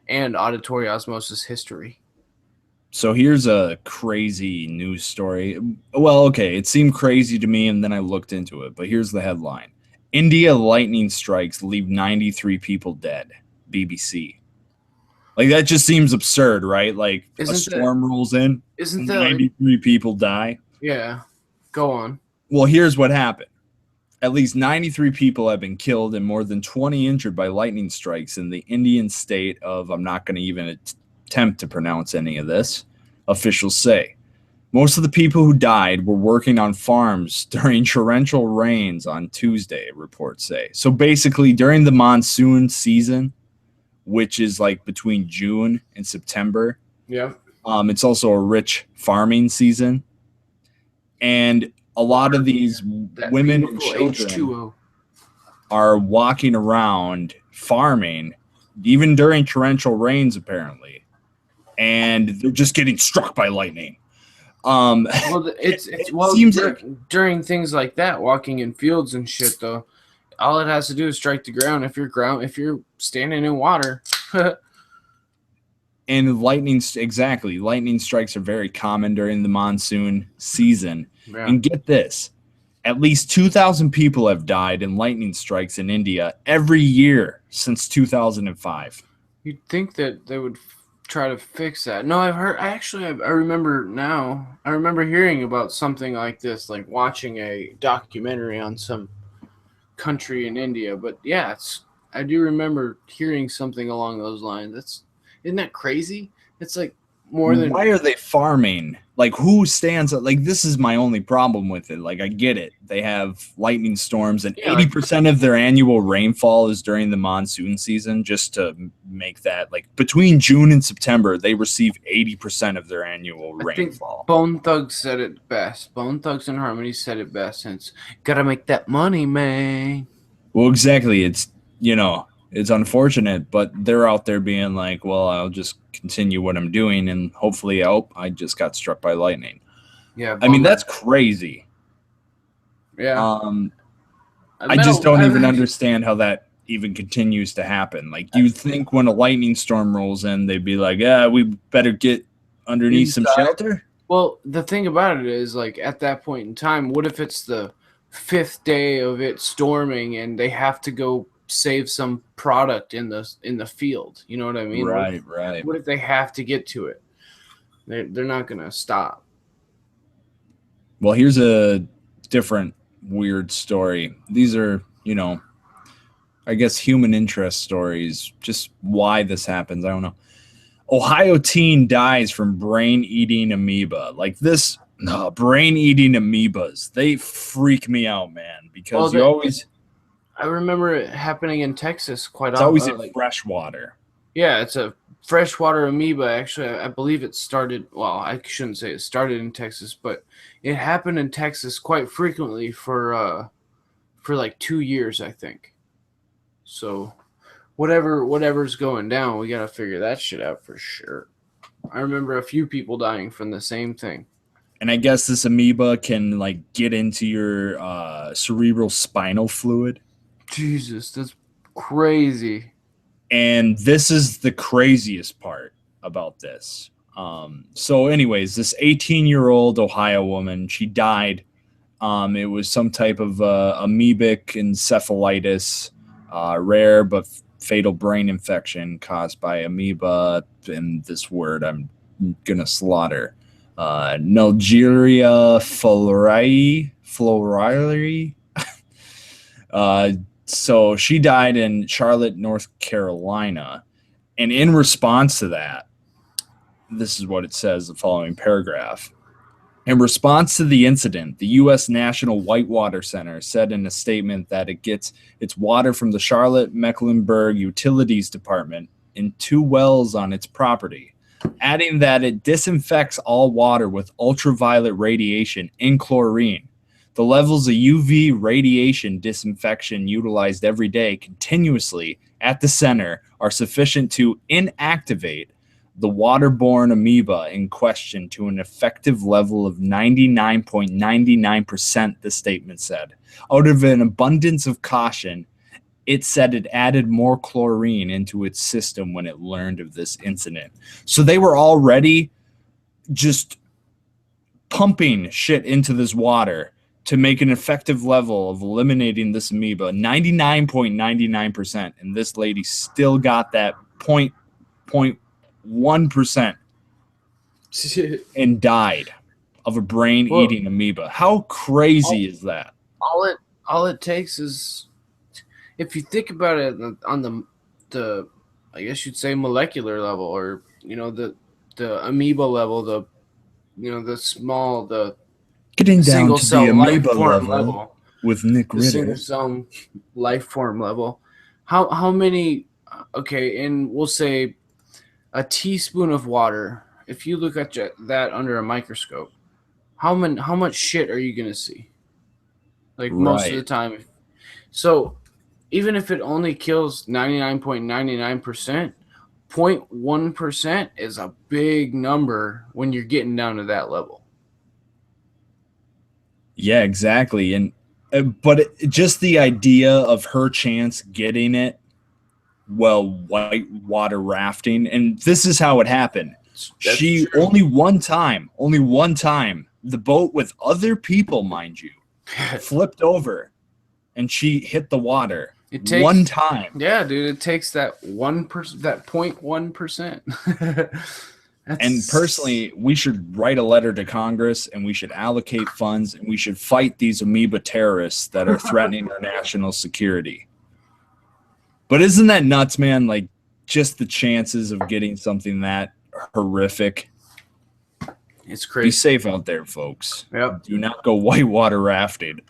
and Auditory Osmosis history.
So here's a crazy news story. Well, okay, it seemed crazy to me, and then I looked into it. But here's the headline. India lightning strikes leave 93 people dead. BBC. Like, that just seems absurd, right? Like, a storm rolls in,
isn't that
93 people die?
Yeah. Go on.
Well, here's what happened. At least 93 people have been killed and more than 20 injured by lightning strikes in the Indian state of, I'm not going to even attempt to pronounce any of this, officials say. Most of the people who died were working on farms during torrential rains on Tuesday, reports say. So basically, during the monsoon season, which is like between June and September, it's also a rich farming season. And a lot of these women and children H2O. Are walking around farming, even during torrential rains, apparently. And they're just getting struck by lightning.
During things like that, walking in fields and shit, though, all it has to do is strike the ground. If you're standing in water.
And lightning strikes are very common during the monsoon season. Yeah. And get this, at least 2,000 people have died in lightning strikes in India every year since 2005.
You'd think that they would try to fix that. No, I remember now. I remember hearing about something like this, like watching a documentary on some country in India. But yeah, I do remember hearing something along those lines. Isn't that crazy? It's like more than.
Why are they farming? Like, who stands up? Like, this is my only problem with it. Like, I get it. They have lightning storms, and 80% of their annual rainfall is during the monsoon season, just to make that, like, between June and September, they receive 80% of their annual rainfall.
Bone Thugs said it best. Bone Thugs and Harmony said it best, since gotta make that money, man.
Well, exactly. It's, it's unfortunate, but they're out there being like, well, I'll just continue what I'm doing, and hopefully, I just got struck by lightning.
Yeah.
I mean, that's crazy.
Yeah.
I just don't even understand how that even continues to happen. Like, you'd think when a lightning storm rolls in, they'd be like, yeah, we better get underneath some shelter.
Well, the thing about it is, like, at that point in time, what if it's the 5th day of it storming and they have to go save some product in the field? You know what I mean?
Right.
What if they have to get to it? They're not gonna stop.
Well, here's a different weird story. These are, I guess human interest stories. Just why this happens, I don't know. Ohio teen dies from brain-eating amoeba. Like this, brain-eating amoebas. They freak me out, man. Because
I remember it happening in Texas quite often.
It's always in fresh water.
Yeah, it's a freshwater amoeba. Actually, I believe it started, well, I shouldn't say it started in Texas, but it happened in Texas quite frequently for like 2 years, I think. So whatever's going down, we got to figure that shit out for sure. I remember a few people dying from the same thing.
And I guess this amoeba can, like, get into your cerebral spinal fluid.
Jesus, that's crazy.
And this is the craziest part about this. So anyways, this 18-year-old Ohio woman, she died. It was some type of amoebic encephalitis, rare but fatal brain infection caused by amoeba. And this word I'm going to slaughter. Nalgeria fluorei. So she died in Charlotte, North Carolina. And in response to that, this is what it says, the following paragraph. In response to the incident, the U.S. National Whitewater Center said in a statement that it gets its water from the Charlotte-Mecklenburg Utilities Department in 2 wells on its property, adding that it disinfects all water with ultraviolet radiation and chlorine. The levels of UV radiation disinfection utilized every day continuously at the center are sufficient to inactivate the waterborne amoeba in question to an effective level of 99.99%, the statement said. Out of an abundance of caution, it said it added more chlorine into its system when it learned of this incident. So they were already just pumping shit into this water to make an effective level of eliminating this amoeba, 99.99%, and this lady still got that 0.1% and died of a brain-eating amoeba. How crazy is that?
All it takes is, if you think about it on the I guess you'd say molecular level, or the amoeba level, the
getting down
single
to
cell
the amoeba
life form level
with Nick
the
Ritter.
single cell life form level. How many? Okay, and we'll say a teaspoon of water. If you look at that under a microscope, how much shit are you gonna see? Like most of the time. So even if it only kills 99.99%, 0.1% is a big number when you're getting down to that level.
Yeah, exactly. And just the idea of her chance getting it while whitewater rafting, and this is how it happened.
That's
she
true.
only one time, the boat with other people, mind you, flipped over, and she hit the water. It takes one time.
Yeah, dude, it takes that 1%, that 0.1%.
And personally, we should write a letter to Congress, and we should allocate funds, and we should fight these amoeba terrorists that are threatening our national security. But isn't that nuts, man? Like, just the chances of getting something that horrific.
It's crazy.
Be safe out there, folks.
Yep.
Do not go whitewater rafting.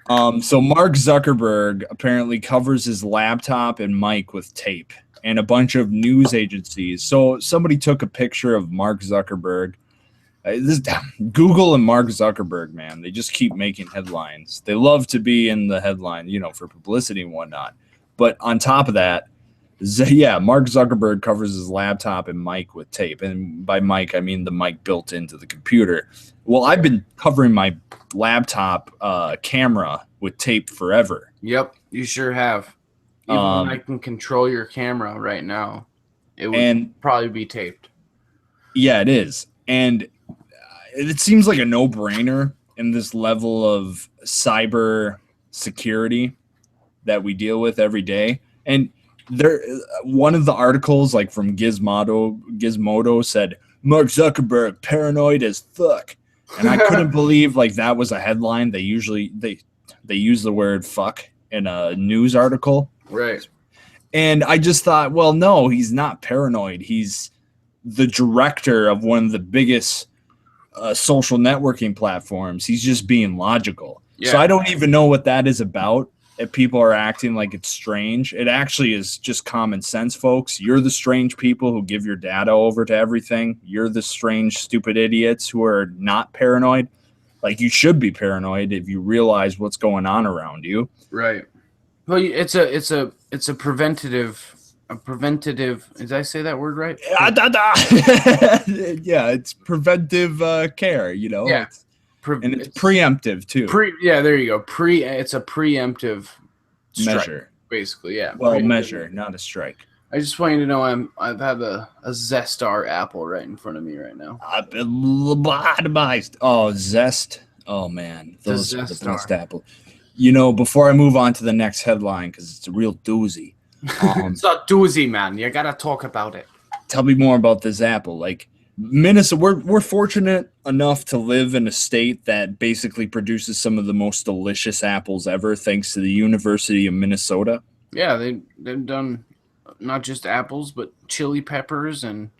So Mark Zuckerberg apparently covers his laptop and mic with tape, and a bunch of news agencies. So somebody took a picture of Mark Zuckerberg. Google and Mark Zuckerberg, man, they just keep making headlines. They love to be in the headline, for publicity and whatnot. But on top of that, Mark Zuckerberg covers his laptop and mic with tape. And by mic, I mean the mic built into the computer. Well, I've been covering my laptop camera with tape forever.
Yep, you sure have. Even when I can control your camera right now, it would probably be taped.
Yeah, it is. And it seems like a no-brainer in this level of cyber security that we deal with every day. And one of the articles, like from Gizmodo said, Mark Zuckerberg paranoid as fuck. And I couldn't believe that was a headline. They usually they use the word fuck in a news article.
Right.
And I just thought, well, no, he's not paranoid. He's the director of one of the biggest social networking platforms. He's just being logical. Yeah. So I don't even know what that is about. If people are acting like it's strange, it actually is just common sense, folks. You're the strange people who give your data over to everything. You're the strange, stupid idiots who are not paranoid. Like, you should be paranoid if you realize what's going on around you.
Right. Well, it's a preventative. Did I say that word right?
Yeah, it's preventive care.
Yeah.
And it's preemptive too.
Yeah, there you go. It's a preemptive strike,
measure,
basically. Yeah.
Well, measure, not a strike.
I just want you to know I've had a Zestar apple right in front of me right now.
I've been lobotomized. Oh, Zest. Oh man, those are the best apple. Before I move on to the next headline, because it's a real doozy.
It's a doozy, man. You gotta talk about it.
Tell me more about this apple. Like, Minnesota, we're fortunate enough to live in a state that basically produces some of the most delicious apples ever, thanks to the University of Minnesota.
Yeah, they've done not just apples, but chili peppers and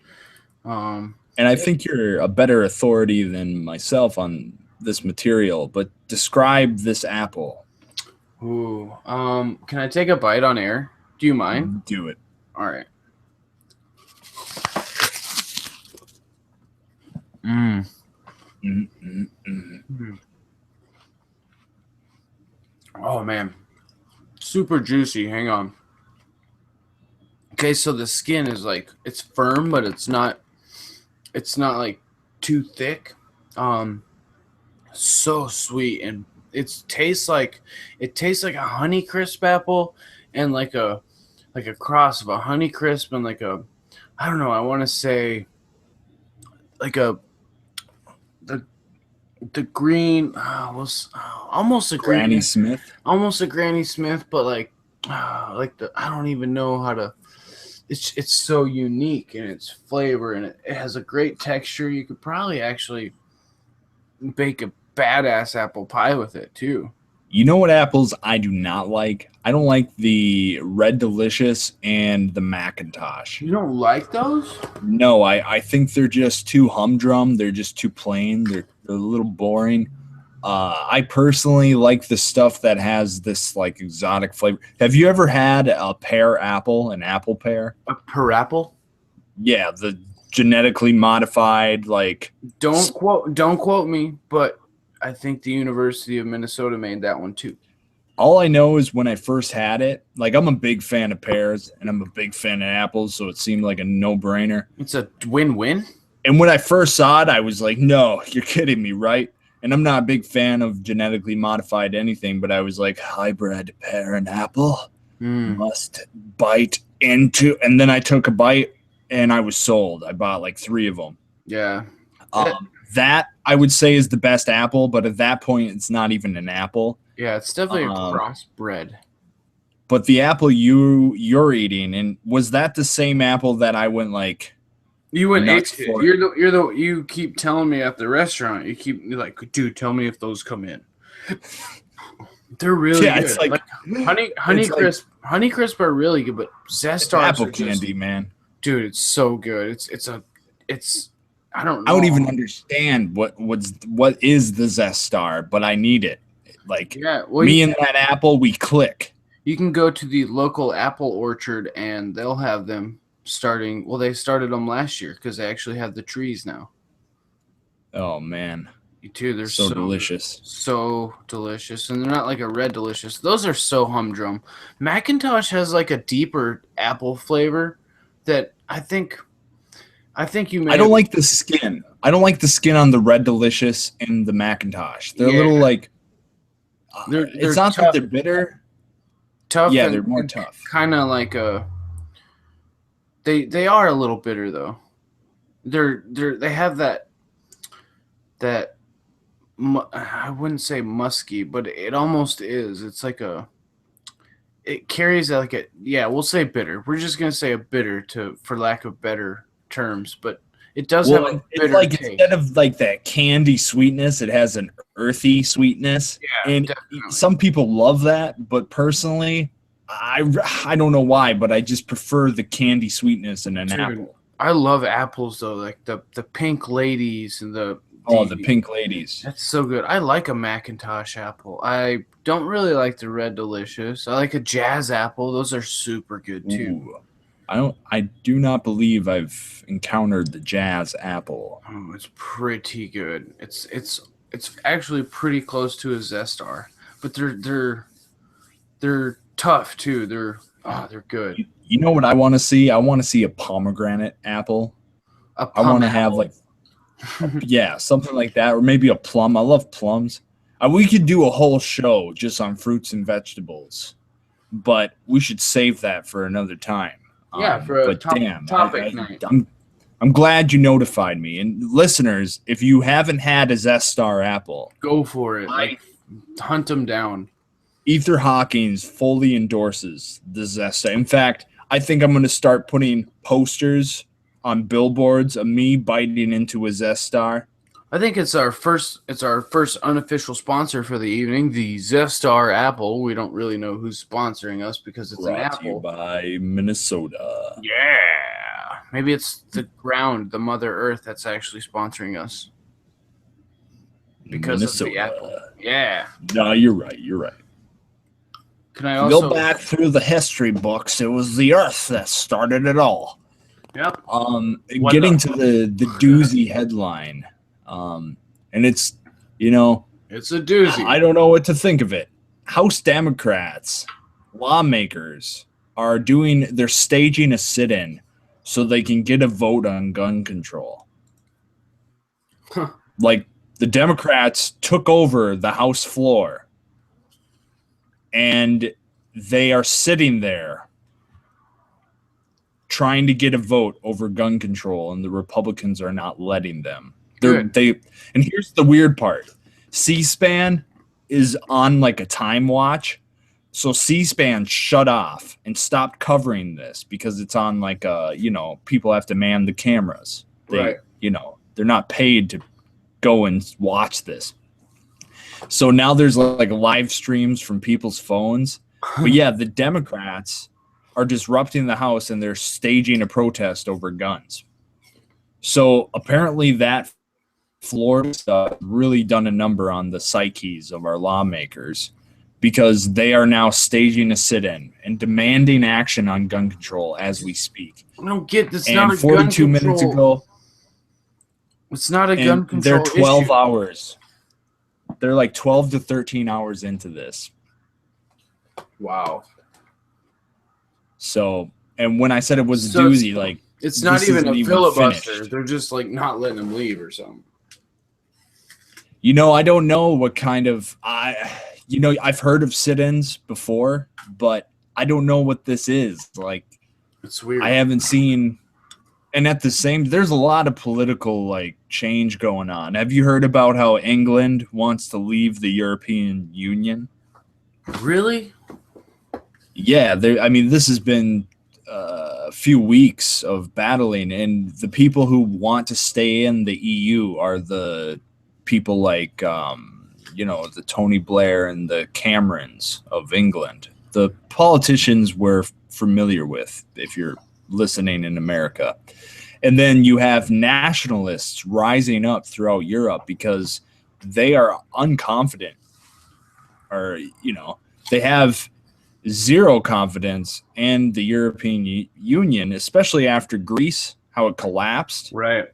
I think you're a better authority than myself on this material, but describe this apple.
Ooh, can I take a bite on air? Do you mind?
Do it.
All right. Oh man, super juicy. Hang on. Okay, so the skin is like it's firm, but it's not like too thick. So sweet, and it tastes like a Honeycrisp apple and like a cross of a Honeycrisp and like a, I don't know, I want to say like the green was almost a
Granny Smith,
but like the, I don't even know how to. It's so unique in its flavor, and it has a great texture. You could probably actually bake a badass apple pie with it too.
You know what apples I do not like? I don't like the Red Delicious and the Macintosh.
You don't like those?
No, I think they're just too humdrum. They're just too plain. They're a little boring. I personally like the stuff that has this like exotic flavor. Have you ever had a pear apple, an apple pear?
A pear apple?
Yeah, the genetically modified like.
Don't quote me, but I think the University of Minnesota made that one too.
All I know is when I first had it, like I'm a big fan of pears and I'm a big fan of apples, so it seemed like a no-brainer.
It's a win-win.
And when I first saw it, I was like, no, you're kidding me, right? And I'm not a big fan of genetically modified anything, but I was like, hybrid pear and apple must bite into. And then I took a bite and I was sold. I bought like 3 of them.
Yeah.
That I would say is the best apple, but at that point, it's not even an apple.
Yeah, it's definitely a crossbred.
But the apple you're eating, and was that the same apple that I went like?
You went nuts for? You keep telling me at the restaurant. You're like, dude, tell me if those come in. They're really good. It's like Honeycrisp. Honeycrisp are really good, but Zestars
apple candy, man.
Dude, it's so good. It's I don't know.
I don't even understand what is the Zestar, but I need it. Like me and that apple, we click.
You can go to the local apple orchard and they'll have them starting. Well, they started them last year because they actually have the trees now.
Oh man,
they're
so delicious,
so delicious, and they're not like a Red Delicious. Those are so humdrum. Macintosh has like a deeper apple flavor that I think you may.
I don't like the skin. I don't like the skin on the Red Delicious and the Macintosh. They're a little like. It's not that they're bitter.
Tough.
Yeah, they're more tough.
Kind of like a. They are a little bitter though. They have that. I wouldn't say musky, but it almost is. It's like a. It carries like a we'll say bitter. We're just gonna say a bitter for lack of better terms, but it does have a bitter
like
taste.
Instead of like that candy sweetness, it has an earthy sweetness.
Yeah,
and
definitely.
Some people love that, but personally, I don't know why, but I just prefer the candy sweetness in an apple.
I love apples though, like the pink ladies and the
pink ladies.
That's so good. I like a Macintosh apple. I don't really like the Red Delicious. I like a Jazz apple. Those are super good too.
Ooh. I do not believe I've encountered the Jazz apple.
Oh, it's pretty good. It's actually pretty close to a Zestar, but they're tough too. They're good.
You know what I want to see? I want to see a pomegranate apple. I want to have like something like that, or maybe a plum. I love plums. We could do a whole show just on fruits and vegetables, but we should save that for another time.
Yeah, for a topic night.
I'm glad you notified me. And listeners, if you haven't had a Zestar apple,
go for it. Hunt them down.
Ether Hawkins fully endorses the Zestar. In fact, I think I'm going to start putting posters on billboards of me biting into a Zestar.
I think it's our first unofficial sponsor for the evening, the Zestar Apple. We don't really know who's sponsoring us because it's an apple.
To you by Minnesota.
Yeah. Maybe it's the ground, the Mother Earth, that's actually sponsoring us. Because Minnesota. Of the apple. Yeah.
No, you're right. You're right.
Can I also
go back through the history books? It was the Earth that started it all.
Yep.
Getting to the doozy headline. And it's,
it's a doozy.
I don't know what to think of it. House Democrats, lawmakers they're staging a sit-in so they can get a vote on gun control.
Huh.
Like the Democrats took over the House floor and they are sitting there trying to get a vote over gun control, and the Republicans are not letting them. And here's the weird part. C-SPAN is on like a time watch. So C-SPAN shut off and stopped covering this because it's on like people have to man the cameras. They're not paid to go and watch this. So now there's like live streams from people's phones. But yeah, the Democrats are disrupting the House and they're staging a protest over guns. So apparently that floor stuff really done a number on the psyches of our lawmakers, because they are now staging a sit-in and demanding action on gun control as we speak.
I don't get this.
And 42 minutes ago,
it's not a gun control.
They're 12 hours. They're like 12 to 13 hours into this.
Wow.
So, and when I said it was a doozy, like
it's not even a filibuster. Finished. They're just like not letting them leave or something.
I don't know what kind of I've heard of sit-ins before, but I don't know what this is. Like,
it's weird.
I haven't seen, and at the same, there's a lot of political like change going on. Have you heard about how England wants to leave the European Union?
Really?
Yeah, this has been a few weeks of battling, and the people who want to stay in the EU are the people like the Tony Blair and the Camerons of England, the politicians we're familiar with if you're listening in America. And then you have nationalists rising up throughout Europe because they are unconfident, or they have zero confidence in the European Union, especially after Greece, how it collapsed.
Right.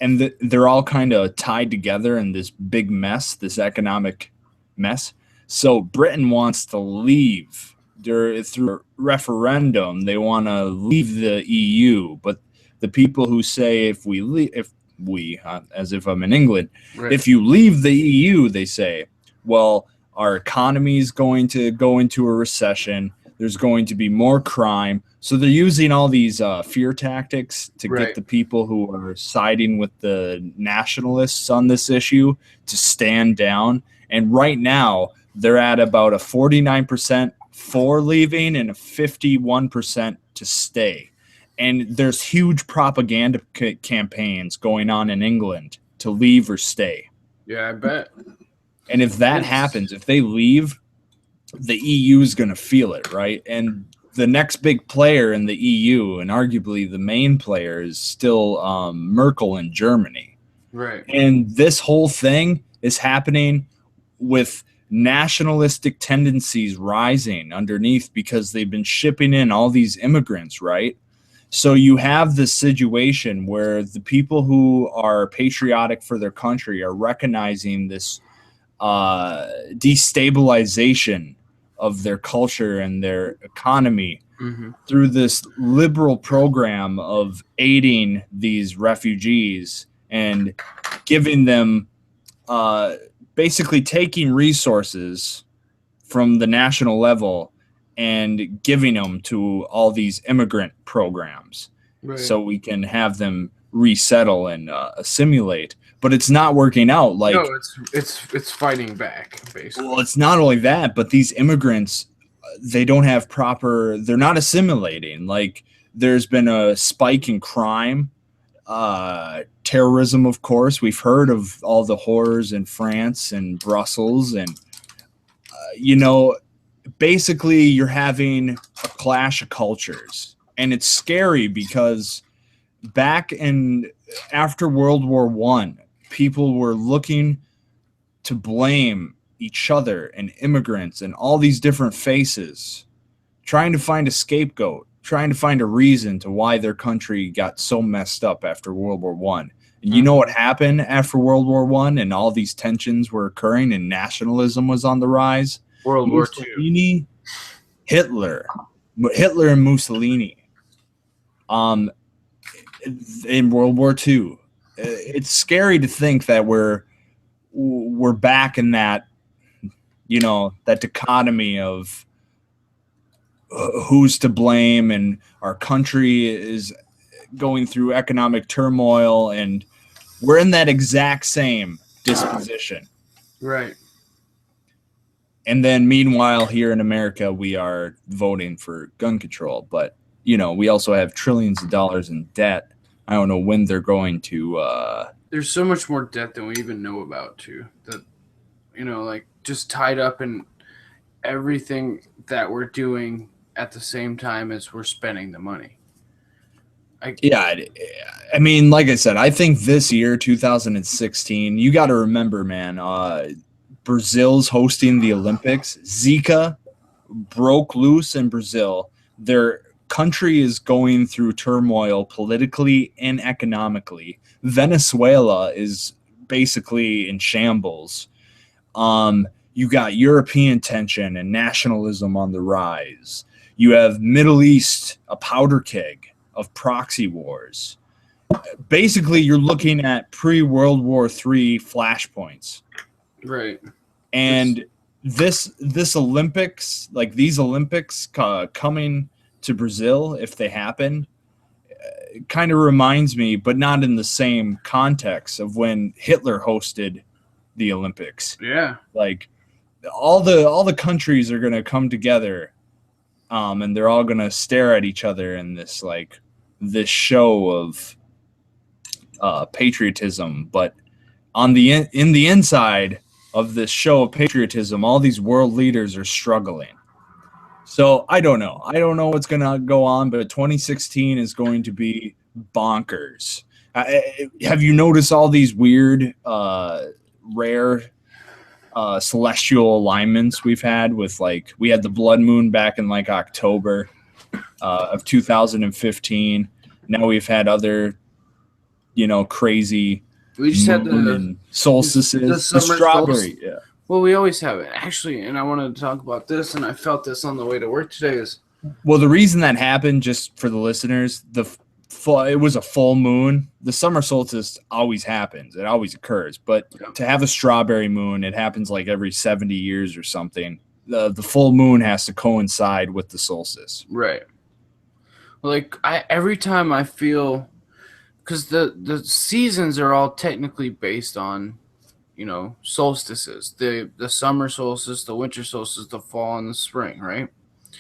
And they're all kind of tied together in this big mess, this economic mess. So Britain wants to leave. Through a referendum, they want to leave the EU. But the people who say as if I'm in England, right, if you leave the EU, they say, well, our economy is going to go into a recession. There's going to be more crime. So they're using all these fear tactics to get the people who are siding with the nationalists on this issue to stand down. And right now, they're at about a 49% for leaving and a 51% to stay. And there's huge propaganda campaigns going on in England to leave or stay.
Yeah, I bet.
And if that happens, if they leave, the EU is going to feel it, right? And the next big player in the EU, and arguably the main player, is still Merkel in Germany.
Right.
And this whole thing is happening with nationalistic tendencies rising underneath because they've been shipping in all these immigrants, right? So you have this situation where the people who are patriotic for their country are recognizing this destabilization of their culture and their economy through this liberal program of aiding these refugees and giving them basically taking resources from the national level and giving them to all these immigrant programs, so we can have them resettle and assimilate. But it's not working out. Like,
no, it's fighting back, basically.
Well, it's not only that, but these immigrants, they're not assimilating. Like, There's been a spike in crime, terrorism, of course. We've heard of all the horrors in France and Brussels. And, basically you're having a clash of cultures. And it's scary because after World War I, people were looking to blame each other and immigrants and all these different faces, trying to find a scapegoat, trying to find a reason to why their country got so messed up after World War I. And you know what happened after World War I and all these tensions were occurring and nationalism was on the rise?
World War II.
Hitler and Mussolini. In World War II. It's scary to think that we're back in that, that dichotomy of who's to blame, and our country is going through economic turmoil, and we're in that exact same disposition.
Right.
And then meanwhile, here in America, we are voting for gun control. But, we also have trillions of dollars in debt. I don't know when they're going to...
There's so much more debt than we even know about, too. That, just tied up in everything that we're doing at the same time as we're spending the money. Like I said, I think this year, 2016, you got to remember, man, Brazil's hosting the Olympics. Zika broke loose in Brazil. Their country is going through turmoil politically and economically. Venezuela is basically in shambles. You got European tension and nationalism on the rise. You have Middle East, a powder keg of proxy wars. Basically, you're looking at pre-World War III flashpoints. Right.
And this Olympics, like these Olympics coming to Brazil, if they happen, kind of reminds me, but not in the same context, of when Hitler hosted the Olympics.
Yeah.
Like all the countries are going to come together, and they're all going to stare at each other in this show of patriotism. But in the inside of this show of patriotism, all these world leaders are struggling. So I don't know. I don't know what's going to go on, but 2016 is going to be bonkers. Have you noticed all these weird, rare celestial alignments we've had with, we had the blood moon back in October of 2015. Now we've had other, crazy.
We just had the
solstices, the strawberry. Yeah.
Well, we always have it, actually, and I wanted to talk about this, and I felt this on the way to work today.
Well, the reason that happened, just for the listeners, it was a full moon. The summer solstice always happens; it always occurs. But to have a strawberry moon, it happens every 70 years or something. The full moon has to coincide with the solstice,
right? Every time I feel, because the seasons are all technically based on, solstices, the summer solstice, the winter solstice, the fall and the spring, right?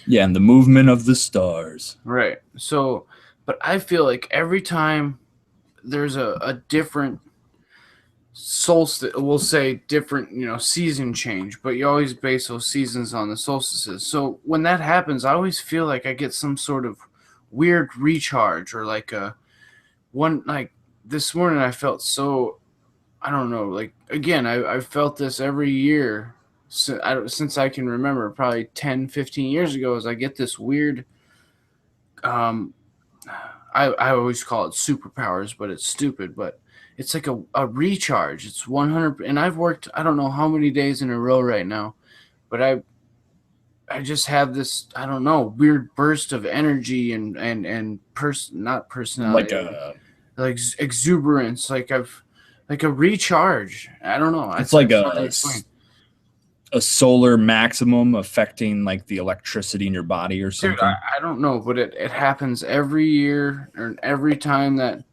Yeah, and the movement of the stars.
Right. So, but I feel like every time there's a different solstice, we'll say different, season change, but you always base those seasons on the solstices. So when that happens, I always feel like I get some sort of weird recharge, or this morning I felt so, I don't know, again, I felt this every year since I can remember, probably 10, 15 years ago, as I get this weird, I always call it superpowers, but it's stupid, but it's like a recharge. It's 100, and I've worked, I don't know how many days in a row right now, but I just have this, I don't know, weird burst of energy and not personality, like exuberance, like a recharge. I don't know.
It's like a solar maximum affecting the electricity in your body or something.
Dude, I don't know, but it happens every year, or every time that,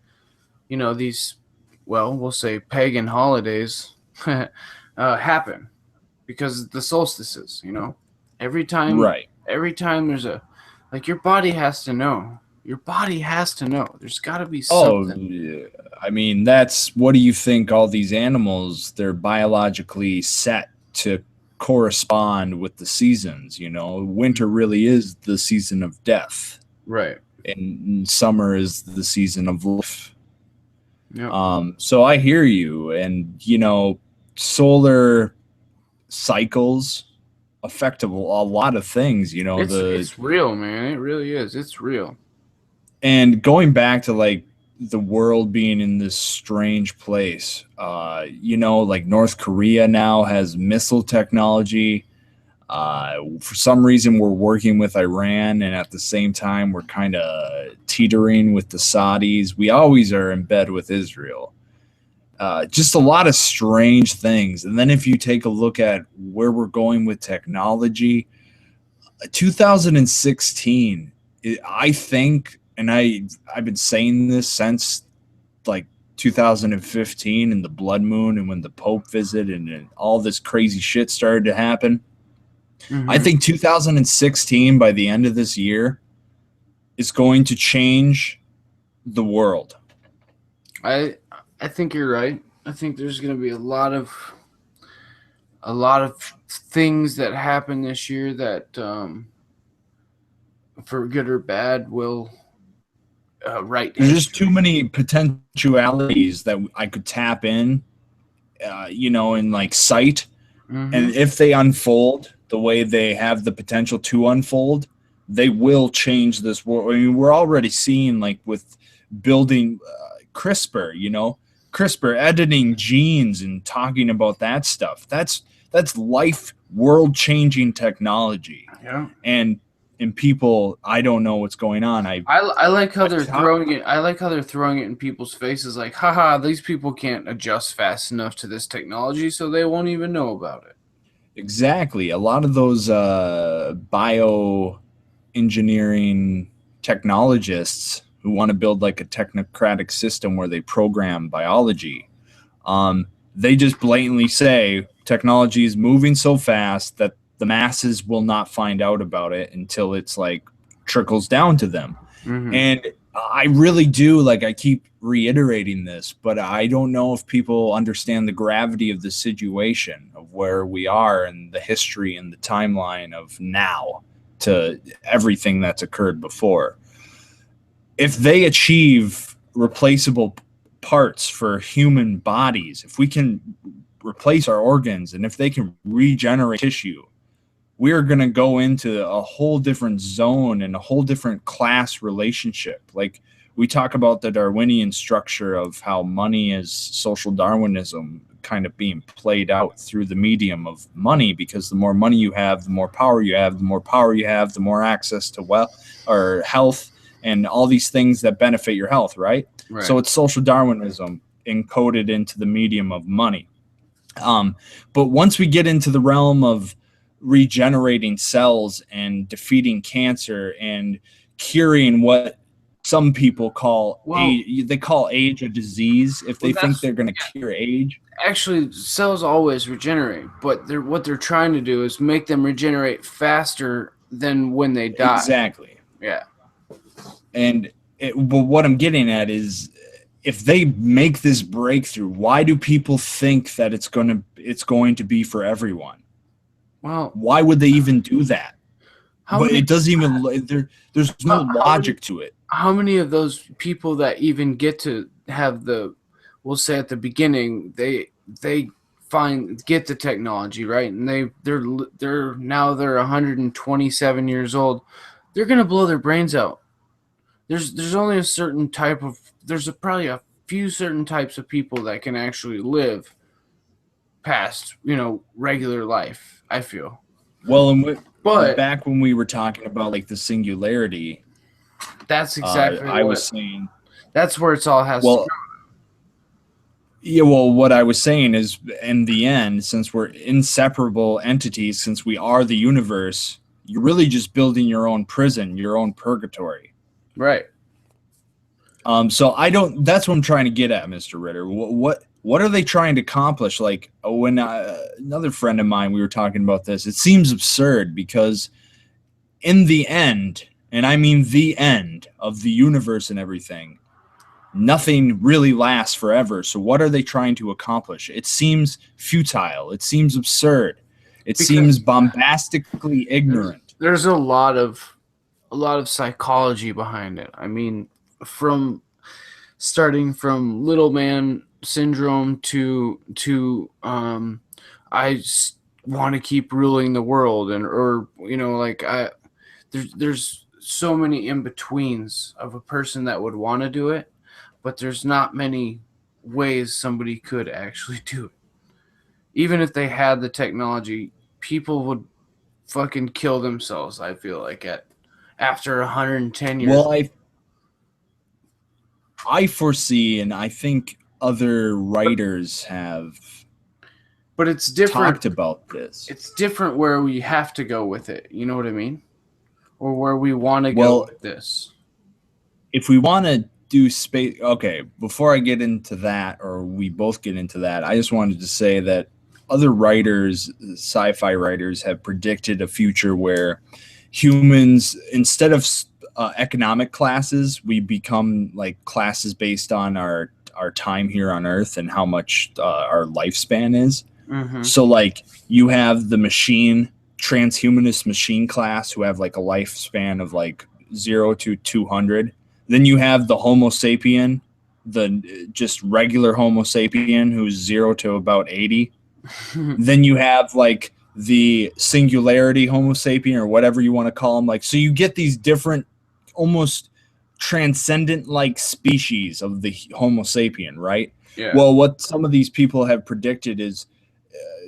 these, well, we'll say pagan holidays happen, because the solstices, every time,
right?
Every time there's your body has to know, Your body has to know. There's got to be
Oh,
something.
yeah. I mean, what do you think all these animals, they're biologically set to correspond with the seasons, Winter really is the season of death.
Right.
And summer is the season of life.
Yeah.
So I hear you, and solar cycles affect a lot of things.
It's real, man. It really is. It's real.
And going back to like the world being in this strange place, like North Korea now has missile technology. For some reason, we're working with Iran, and at the same time, we're kind of teetering with the Saudis. We always are in bed with Israel. Just a lot of strange things. And then if you take a look at where we're going with technology, 2016, I think, and I've been saying this since like 2015 and the blood moon and when the Pope visited and all this crazy shit started to happen. Mm-hmm. I think 2016, by the end of this year, is going to change the world.
I think you're right. I think there's going to be a lot of things that happen this year that, for good or bad, will right.
There's just too many potentialities that I could tap in, in like sight, mm-hmm. And if they unfold the way they have the potential to unfold, they will change this world. I mean, we're already seeing like with building CRISPR editing genes and talking about that stuff. That's life world changing technology.
Yeah.
And people, I don't know what's going on. I
like how they're throwing it. I like how they're throwing it in people's faces. Like, haha, these people can't adjust fast enough to this technology, so they won't even know about it.
Exactly. A lot of those bioengineering technologists who want to build like a technocratic system where they program biology, they just blatantly say technology is moving so fast that the masses will not find out about it until it's like trickles down to them. Mm-hmm. And I really do, like, I keep reiterating this, but I don't know if people understand the gravity of the situation of where we are and the history and the timeline of now to everything that's occurred before. If they achieve replaceable parts for human bodies, if we can replace our organs and if they can regenerate tissue, we're going to go into a whole different zone and a whole different class relationship. Like we talk about the Darwinian structure of how money is social Darwinism kind of being played out through the medium of money, because the more money you have, the more power you have, the more power you have, the more access to wealth or health and all these things that benefit your health, right? So it's social Darwinism encoded into the medium of money. But once we get into the realm of regenerating cells and defeating cancer and curing what some people call age, they call age a disease if they think they're going to cure age.
Actually, cells always regenerate, but what they're trying to do is make them regenerate faster than when they die.
Exactly.
Yeah.
And but what I'm getting at is, if they make this breakthrough, why do people think that it's going to be for everyone?
Well,
why would they even do that? But it doesn't even there's no logic to it.
How many of those people that even get to have we'll say at the beginning, they get the technology, right? And they're 127 years old. They're going to blow their brains out. There's only a certain type of probably a few certain types of people that can actually live past, regular life, I feel.
Well, but back when we were talking about like the singularity,
that's exactly
I was saying.
That's where it's all has to go.
Yeah, well, what I was saying is, in the end, since we're inseparable entities, since we are the universe, you're really just building your own prison, your own purgatory.
Right.
So that's what I'm trying to get at, Mr. Ritter. What are they trying to accomplish? Like when another friend of mine, we were talking about this, it seems absurd because in the end, and I mean the end of the universe and everything, nothing really lasts forever. So what are they trying to accomplish? It seems futile. It seems absurd. It seems bombastically ignorant.
There's a lot of psychology behind it. I mean, starting from little man syndrome to I want to keep ruling the world, there's so many in betweens of a person that would want to do it, but there's not many ways somebody could actually do it. Even if they had the technology, people would fucking kill themselves, I feel like, after 110 years.
Well, I foresee, and I think other writers have,
but it's different.
Talked about this.
It's different where we have to go with it. You know what I mean? Or where we want to go with this. If
we want to do space, okay. Before I get into that, or we both get into that, I just wanted to say that other writers, sci-fi writers, have predicted a future where humans, instead of economic classes, we become like classes based on our time here on Earth and how much our lifespan is. Mm-hmm. So like you have the transhumanist machine class who have like a lifespan of like 0 to 200. Then you have the Homo sapien, the just regular Homo sapien who's 0 to about 80. Then you have like the singularity Homo sapien, or whatever you want to call them. Like, so you get these different, almost transcendent like species of the Homo sapien, right? Yeah. Well, what some of these people have predicted is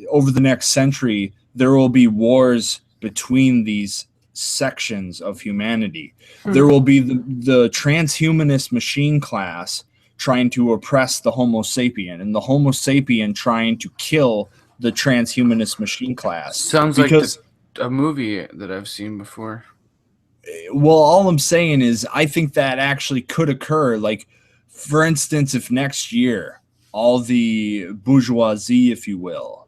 over the next century, there will be wars between these sections of humanity. There will be the transhumanist machine class trying to oppress the Homo sapien, and the Homo sapien trying to kill the transhumanist machine class.
Sounds like a movie that I've seen before.
Well, all I'm saying is I think that actually could occur. Like, for instance, if next year all the bourgeoisie, if you will,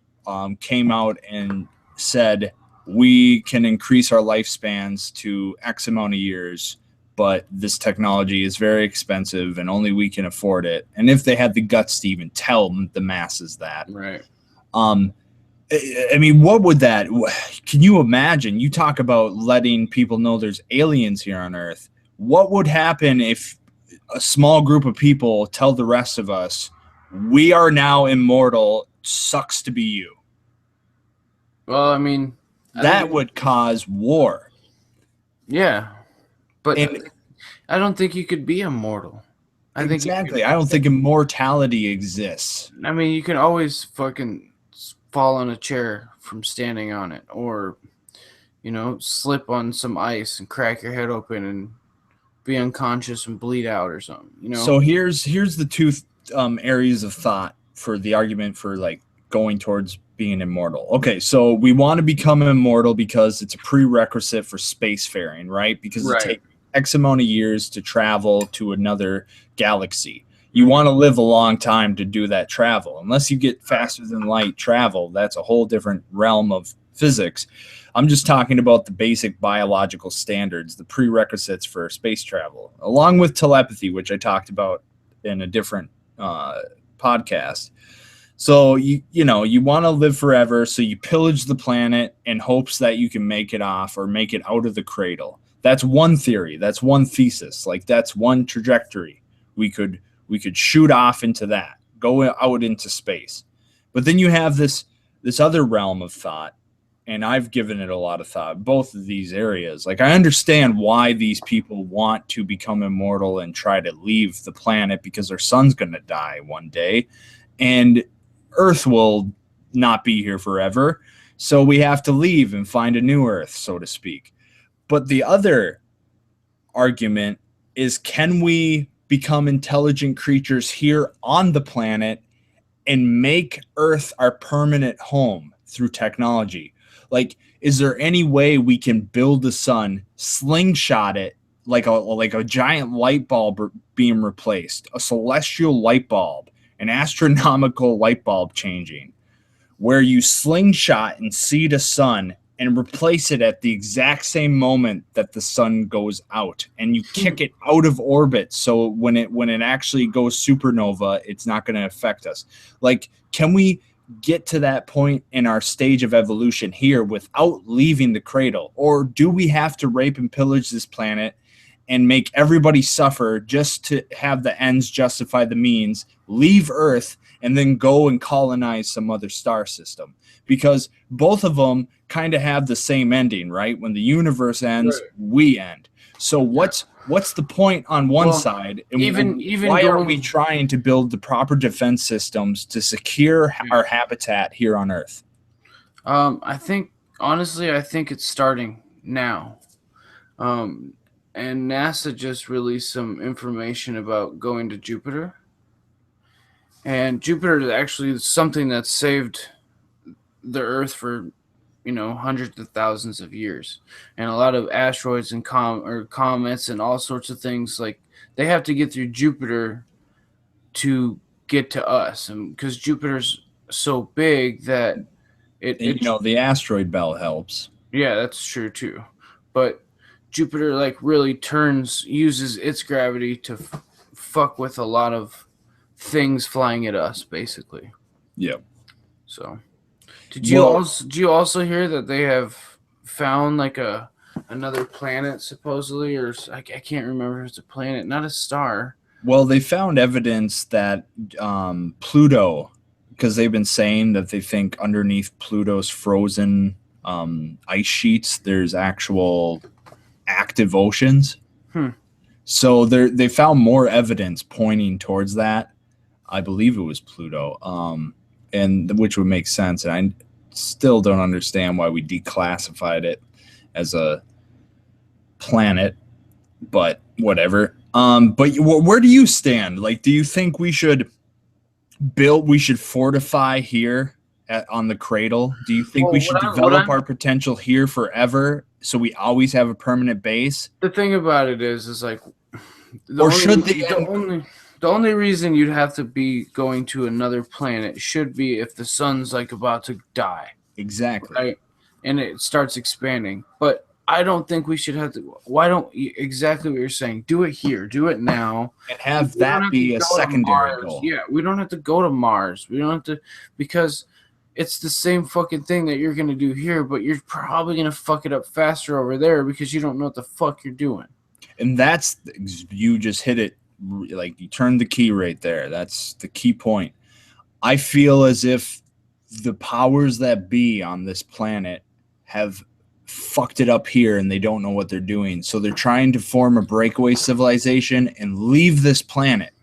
came out and said, we can increase our lifespans to X amount of years, but this technology is very expensive and only we can afford it. And if they had the guts to even tell the masses that,
right?
I mean, what would that? Can you imagine? You talk about letting people know there's aliens here on Earth. What would happen if a small group of people tell the rest of us, we are now immortal? Sucks to be you.
Well, I mean,
that would cause war.
Yeah, but I don't think you could be immortal. I
don't think immortality exists.
I mean, you can always fucking fall on a chair from standing on it, or slip on some ice and crack your head open and be unconscious and bleed out or something.
So here's the two areas of thought for the argument for like going towards being immortal. Okay, so we want to become immortal because it's a prerequisite for spacefaring, right? Because it takes X amount of years to travel to another galaxy. You want to live a long time to do that travel. Unless you get faster than light travel, that's a whole different realm of physics. I'm just talking about the basic biological standards, the prerequisites for space travel, along with telepathy, which I talked about in a different podcast. So you want to live forever, so you pillage the planet in hopes that you can make it off or make it out of the cradle. That's one theory. That's one thesis. Like, that's one trajectory. We could shoot off into that, go out into space. But then you have this other realm of thought, and I've given it a lot of thought, both of these areas. Like, I understand why these people want to become immortal and try to leave the planet, because their son's going to die one day, and Earth will not be here forever. So we have to leave and find a new Earth, so to speak. But the other argument is, can we become intelligent creatures here on the planet and make Earth our permanent home through technology? Like, is there any way we can build the sun, slingshot it like a giant light bulb being replaced, a celestial light bulb, an astronomical light bulb changing, where you slingshot and seed a sun and replace it at the exact same moment that the sun goes out, and you kick it out of orbit, so when it actually goes supernova, it's not going to affect us. Like, can we get to that point in our stage of evolution here without leaving the cradle? Or do we have to rape and pillage this planet and make everybody suffer just to have the ends justify the means, leave Earth, and then go and colonize some other star system? Because both of them kind of have the same ending, right? When the universe ends, right, we end. So what's the point on one side? And even why are we trying to build the proper defense systems to secure our habitat here on Earth?
I think it's starting now. And NASA just released some information about going to Jupiter. And Jupiter is actually something that saved the Earth for, hundreds of thousands of years. And a lot of asteroids and comets and all sorts of things, like, they have to get through Jupiter to get to us. And because Jupiter's so big that
the asteroid belt helps.
Yeah, that's true too. But Jupiter, like, really uses its gravity to fuck with a lot of things flying at us, basically.
Yep.
So, did you also hear that they have found like another planet supposedly, or I can't remember if it's a planet, not a star.
Well, they found evidence that Pluto, because they've been saying that they think underneath Pluto's frozen ice sheets, there's actual active oceans. So they found more evidence pointing towards that. I believe it was Pluto, and which would make sense. And I still don't understand why we declassified it as a planet, but whatever. But where do you stand? Like, do you think we should fortify here on the cradle? Do you think we should develop our potential here forever, so we always have a permanent base?
The thing about it is like, the only reason you'd have to be going to another planet should be if the sun's like about to die.
Exactly.
Right? And it starts expanding. But I don't think we should have to. Why don't exactly what you're saying? Do it here. Do it now.
And have that be a secondary goal.
Yeah, we don't have to go to Mars. We don't have to, because it's the same fucking thing that you're going to do here, but you're probably going to fuck it up faster over there because you don't know what the fuck you're doing.
And you just hit it. Like, you turned the key right there. That's the key point. I feel as if the powers that be on this planet have fucked it up here and they don't know what they're doing. So they're trying to form a breakaway civilization and leave this planet.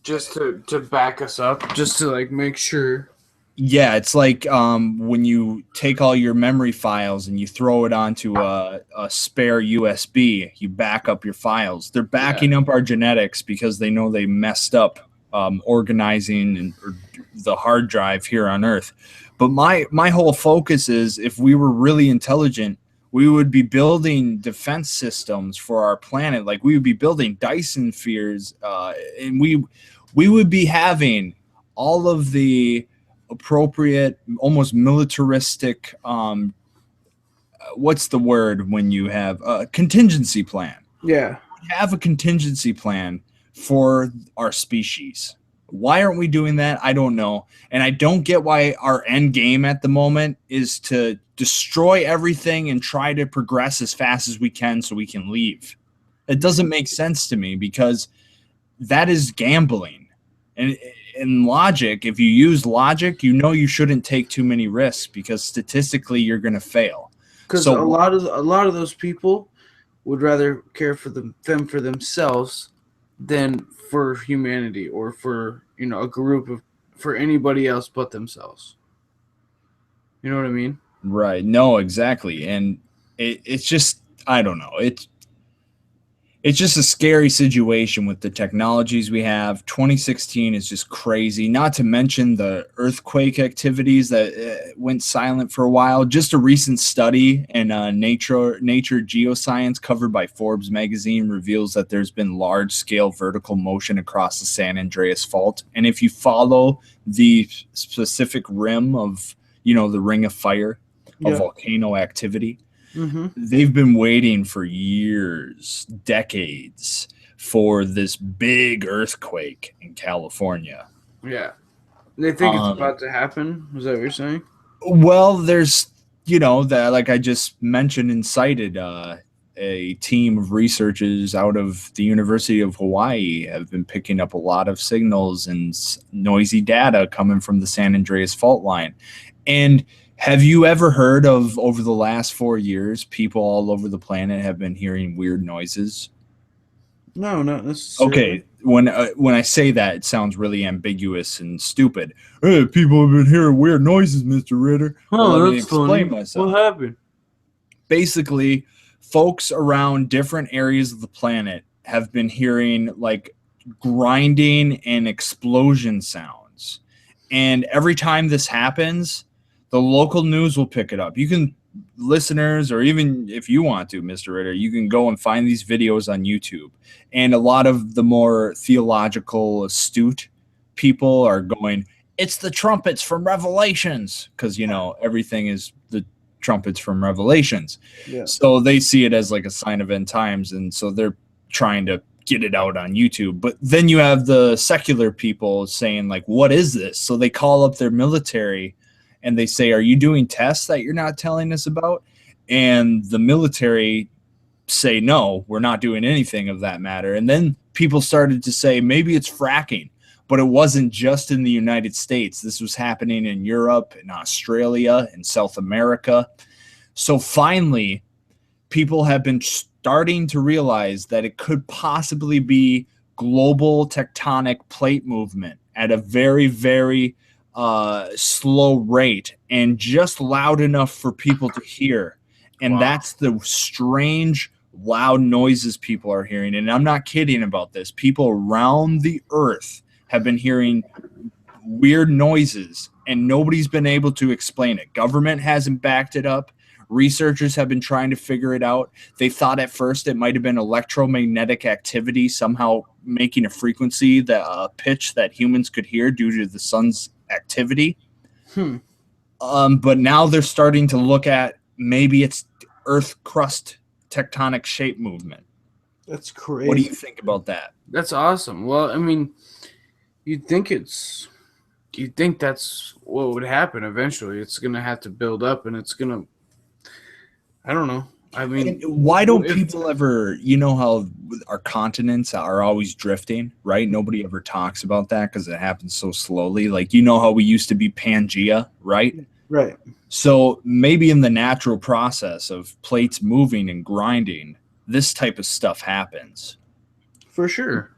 Just to back us up, just to like make sure.
Yeah, it's like when you take all your memory files and you throw it onto a spare USB, you back up your files. They're backing up our genetics because they know they messed up organizing the hard drive here on Earth. But my whole focus is, if we were really intelligent, we would be building defense systems for our planet. Like, we would be building Dyson spheres, and we would be having all of the appropriate, almost militaristic, what's the word when you have a contingency plan?
Yeah.
We have a contingency plan for our species. Why aren't we doing that? I don't know. And I don't get why our end game at the moment is to destroy everything and try to progress as fast as we can so we can leave. It doesn't make sense to me, because that is gambling. And in logic, if you use logic, you shouldn't take too many risks, because statistically you're going to fail.
Because a lot of those people would rather care for them for themselves than for humanity, or for a group for anybody else but themselves. You know what I mean?
Right. No, exactly. And it's just, I don't know. It's just a scary situation with the technologies we have. 2016 is just crazy, not to mention the earthquake activities that went silent for a while. Just a recent study in Nature Geoscience covered by Forbes magazine reveals that there's been large-scale vertical motion across the San Andreas Fault. And if you follow the specific rim of, the Ring of Fire, of volcano activity.
Mm-hmm.
They've been waiting for years, decades, for this big earthquake in California.
Yeah. They think it's about to happen? Is that what you're saying?
Well, there's, that, like I just mentioned and cited, a team of researchers out of the University of Hawaii have been picking up a lot of signals and noisy data coming from the San Andreas fault line. And have you ever heard of, over the last 4 years, people all over the planet have been hearing weird noises?
No, not necessarily.
Okay, when I say that, it sounds really ambiguous and stupid. Hey, people have been hearing weird noises, Mr. Ritter.
Oh, well, that's funny. Myself. What happened?
Basically, folks around different areas of the planet have been hearing like grinding and explosion sounds. And every time this happens, the local news will pick it up. You can, listeners, or even if you want to, Mr. Ritter, you can go and find these videos on YouTube. And a lot of the more theological, astute people are going, it's the trumpets from Revelations, because, everything is the trumpets from Revelations.
Yeah.
So they see it as like a sign of end times, and so they're trying to get it out on YouTube. But then you have the secular people saying, like, what is this? So they call up their military and they say, are you doing tests that you're not telling us about? And the military say, no, we're not doing anything of that matter. And then people started to say, maybe it's fracking. But it wasn't just in the United States. This was happening in Europe, in Australia, in South America. So finally, people have been starting to realize that it could possibly be global tectonic plate movement at a very, very slow rate and just loud enough for people to hear. And that's the strange, loud noises people are hearing. And I'm not kidding about this. People around the earth have been hearing weird noises, and nobody's been able to explain it. Government hasn't backed it up. Researchers have been trying to figure it out. They thought at first it might have been electromagnetic activity somehow making a frequency, that pitch that humans could hear due to the sun's activity. But now they're starting to look at maybe it's Earth crust tectonic shape movement.
That's crazy.
What do you think about that?
That's awesome. Well, I mean, you'd think that's what would happen eventually. It's going to have to build up, and it's going to, I don't know. I mean,
and why don't people ever, how our continents are always drifting, right? Nobody ever talks about that because it happens so slowly. Like, how we used to be Pangea, right?
Right.
So maybe in the natural process of plates moving and grinding, this type of stuff happens.
For sure.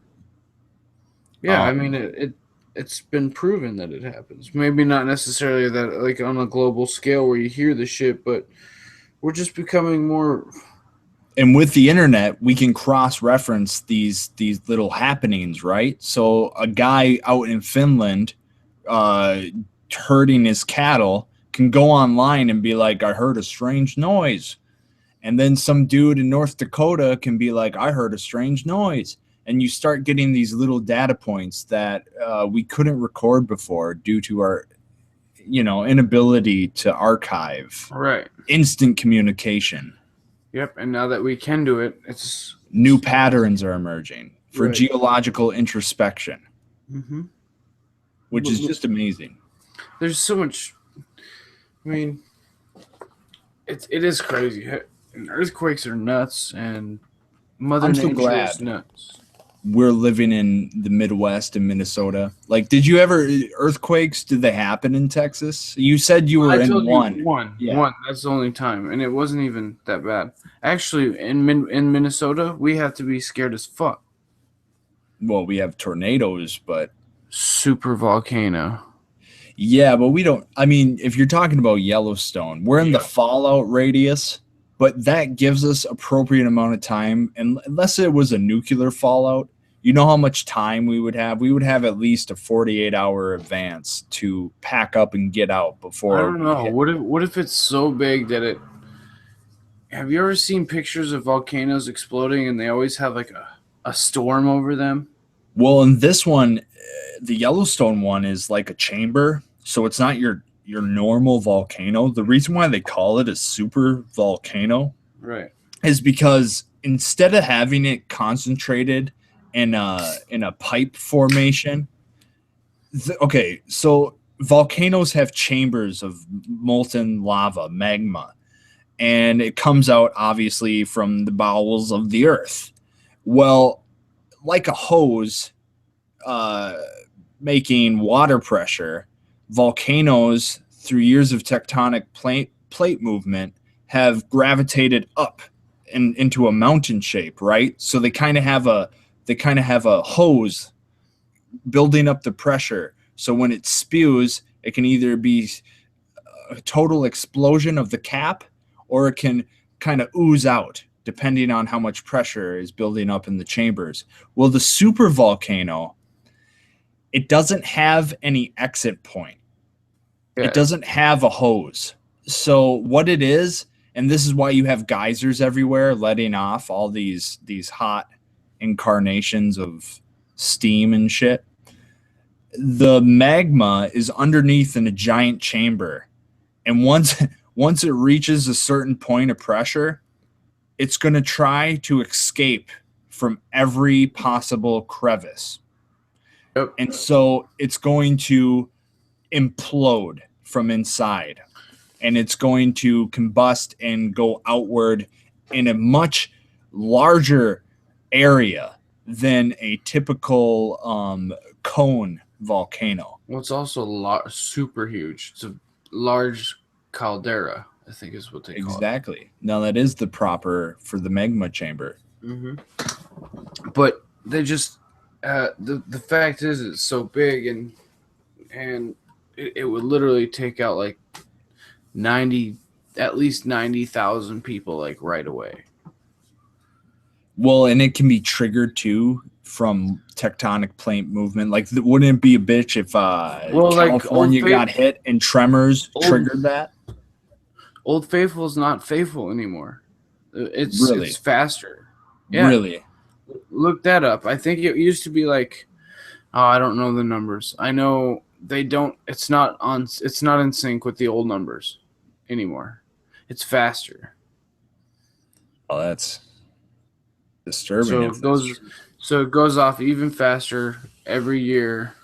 Yeah, I mean, it's been proven that it happens. Maybe not necessarily that, like, on a global scale where you hear the shit, but we're just becoming more.
And with the internet, we can cross-reference these little happenings, right? So a guy out in Finland herding his cattle can go online and be like, I heard a strange noise. And then some dude in North Dakota can be like, I heard a strange noise. And you start getting these little data points that we couldn't record before due to our, inability to archive.
Right.
Instant communication.
Yep. And now that we can do it, it's
new patterns are emerging for geological introspection, which is just amazing.
There's so much. I mean, it is crazy. And earthquakes are nuts, and Mother Nature is nuts.
We're living in the Midwest in Minnesota. Like, did you ever earthquakes? Did they happen in Texas? You said you were in one.
One. That's the only time, and it wasn't even that bad. Actually, in Minnesota, we have to be scared as fuck.
Well, we have tornadoes, but
super volcano.
Yeah, but we don't. I mean, if you're talking about Yellowstone, we're in the fallout radius, but that gives us appropriate amount of time. And unless it was a nuclear fallout, you know how much time we would have? We would have at least a 48-hour advance to pack up and get out before.
I don't know. What if it's so big that it... Have you ever seen pictures of volcanoes exploding and they always have like a storm over them?
Well, in this one, the Yellowstone one is like a chamber. So it's not your your normal volcano, the reason why they call it a super volcano,
right,
is because instead of having it concentrated in a pipe formation, okay, so volcanoes have chambers of molten lava, magma, and it comes out obviously from the bowels of the earth. Well, like a hose making water pressure, volcanoes, through years of tectonic plate movement, have gravitated up and into a mountain shape, right? So they kind of have a hose building up the pressure. So when it spews, it can either be a total explosion of the cap, or it can kind of ooze out depending on how much pressure is building up in the chambers. Well, the super volcano, it doesn't have any exit point.
yeah.
It doesn't have a hose. So what it is, and this is why you have geysers everywhere letting off all these hot incarnations of steam and shit. The magma is underneath in a giant chamber. And once it reaches a certain point of pressure, it's going to try to escape from every possible crevice.
Yep.
And so it's going to implode from inside, and it's going to combust and go outward in a much larger area than a typical cone volcano.
Well, it's also super huge. It's a large caldera, I think is what they call it.
Exactly. Now that is the proper for the magma chamber.
Mm-hmm. But they just the fact is it's so big, and it would literally take out like at least 90,000 people like right away.
Well, and it can be triggered too from tectonic plate movement. Like, wouldn't it be a bitch if California got hit and tremors triggered that?
Old Faithful is not faithful anymore. It's faster. Yeah.
Really?
Look that up. I think it used to be like, I don't know the numbers. I know they don't. It's not in sync with the old numbers anymore. It's faster.
Oh, that's disturbing.
So it goes off even faster every year,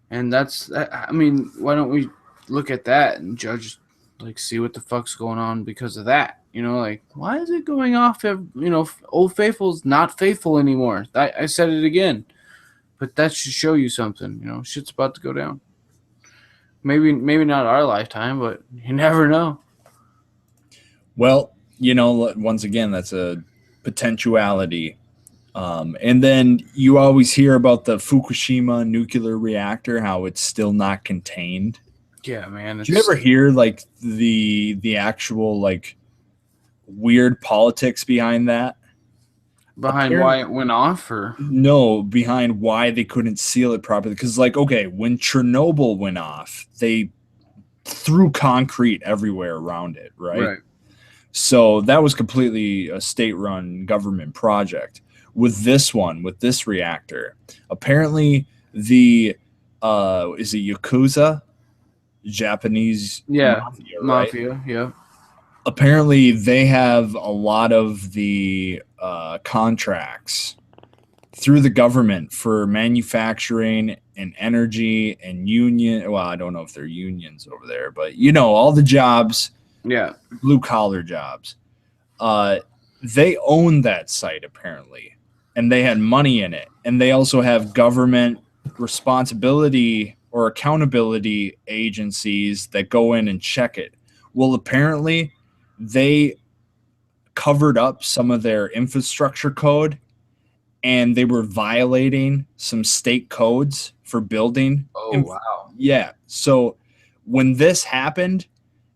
and I mean, why don't we look at that and judge, like, see what the fuck's going on because of that? You know, like, why is it going off? Old Faithful's not faithful anymore. I said it again, but that should show you something. Shit's about to go down. Maybe not our lifetime, but you never know.
Well, once again, that's a potentiality. And then you always hear about the Fukushima nuclear reactor, how it's still not contained.
Yeah, man.
Did you ever hear like the actual like weird politics behind that?
Behind why it went off, or
no, behind why they couldn't seal it properly? Because, like, okay, when Chernobyl went off, they threw concrete everywhere around it, right? So that was completely a state-run government project. With this reactor, apparently the is it Yakuza, Japanese
mafia, yeah.
Apparently they have a lot of the contracts through the government for manufacturing and energy and union. Well, I don't know if they're unions over there, but all the jobs, blue collar jobs. They own that site apparently, and they had money in it, and they also have government responsibility or accountability agencies that go in and check it. Well, apparently they covered up some of their infrastructure code, and they were violating some state codes for building.
Oh, wow.
Yeah. So when this happened,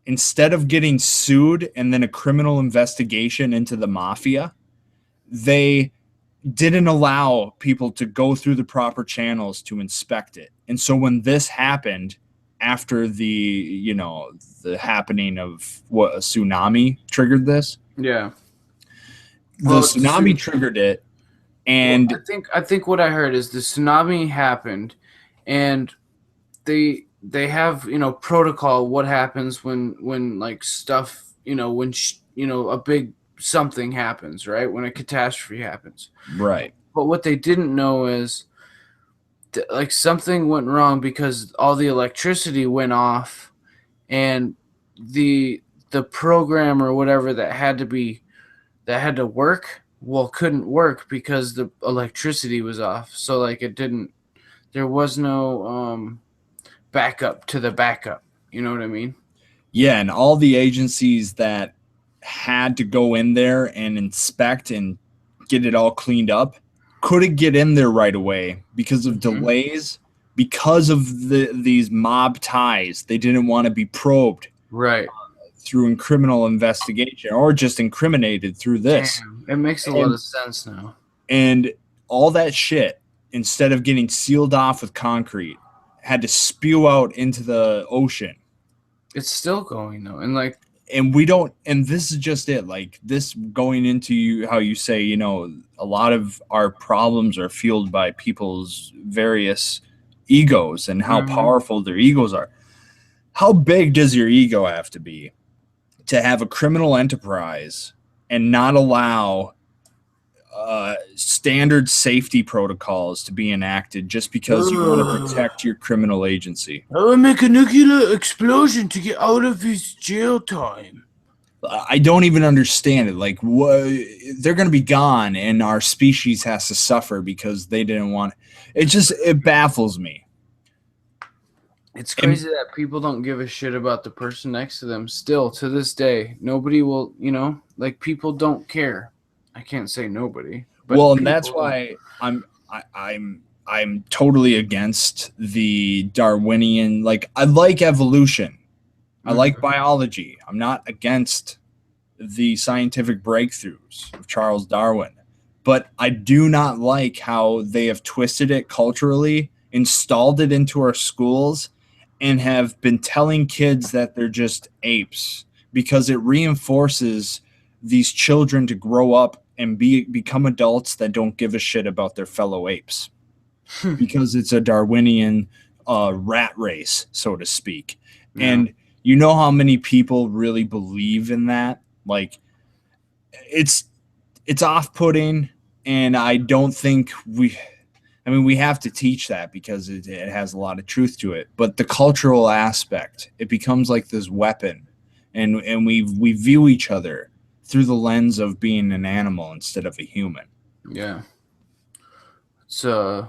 instead of getting sued and then a criminal investigation into the mafia, they didn't allow people to go through the proper channels to inspect it. And so when this happened, after the happening of a tsunami triggered this.
Yeah.
The tsunami triggered it. And
I think what I heard is the tsunami happened, and they they have, protocol. What happens when like stuff, when a big something happens, right? When a catastrophe happens,
Right.
But what they didn't know is like something went wrong because all the electricity went off, and the program or whatever that had to work, well, couldn't work because the electricity was off. So like there was no backup to the backup. You know what I mean?
Yeah, and all the agencies that had to go in there and inspect and get it all cleaned up couldn't get in there right away because of delays, because of these mob ties. They didn't want to be probed
right
through a criminal investigation or just incriminated through this.
Damn, it makes a lot of sense now.
And all that shit, instead of getting sealed off with concrete, had to spew out into the ocean.
It's still going though,
and we don't, and this is just it, like this going into how you say, a lot of our problems are fueled by people's various egos and how powerful their egos are. How big does your ego have to be to have a criminal enterprise and not allow standard safety protocols to be enacted just because you want to protect your criminal agency?
I would make a nuclear explosion to get out of his jail time.
I don't even understand it. Like, they're going to be gone, and our species has to suffer because they didn't want it. It baffles me.
It's crazy that people don't give a shit about the person next to them. Still, to this day, nobody will. People don't care. I can't say nobody.
Well, and that's why I'm totally against the Darwinian. Like, I like evolution. I like biology. I'm not against the scientific breakthroughs of Charles Darwin, but I do not like how they have twisted it culturally, installed it into our schools, and have been telling kids that they're just apes because it reinforces these children to grow up and become adults that don't give a shit about their fellow apes because it's a Darwinian rat race, so to speak. Yeah. And you know how many people really believe in that? Like, it's off-putting, and I don't think we have to teach that because it has a lot of truth to it. But the cultural aspect, it becomes like this weapon, and we view each other through the lens of being an animal instead of a human.
Yeah. So,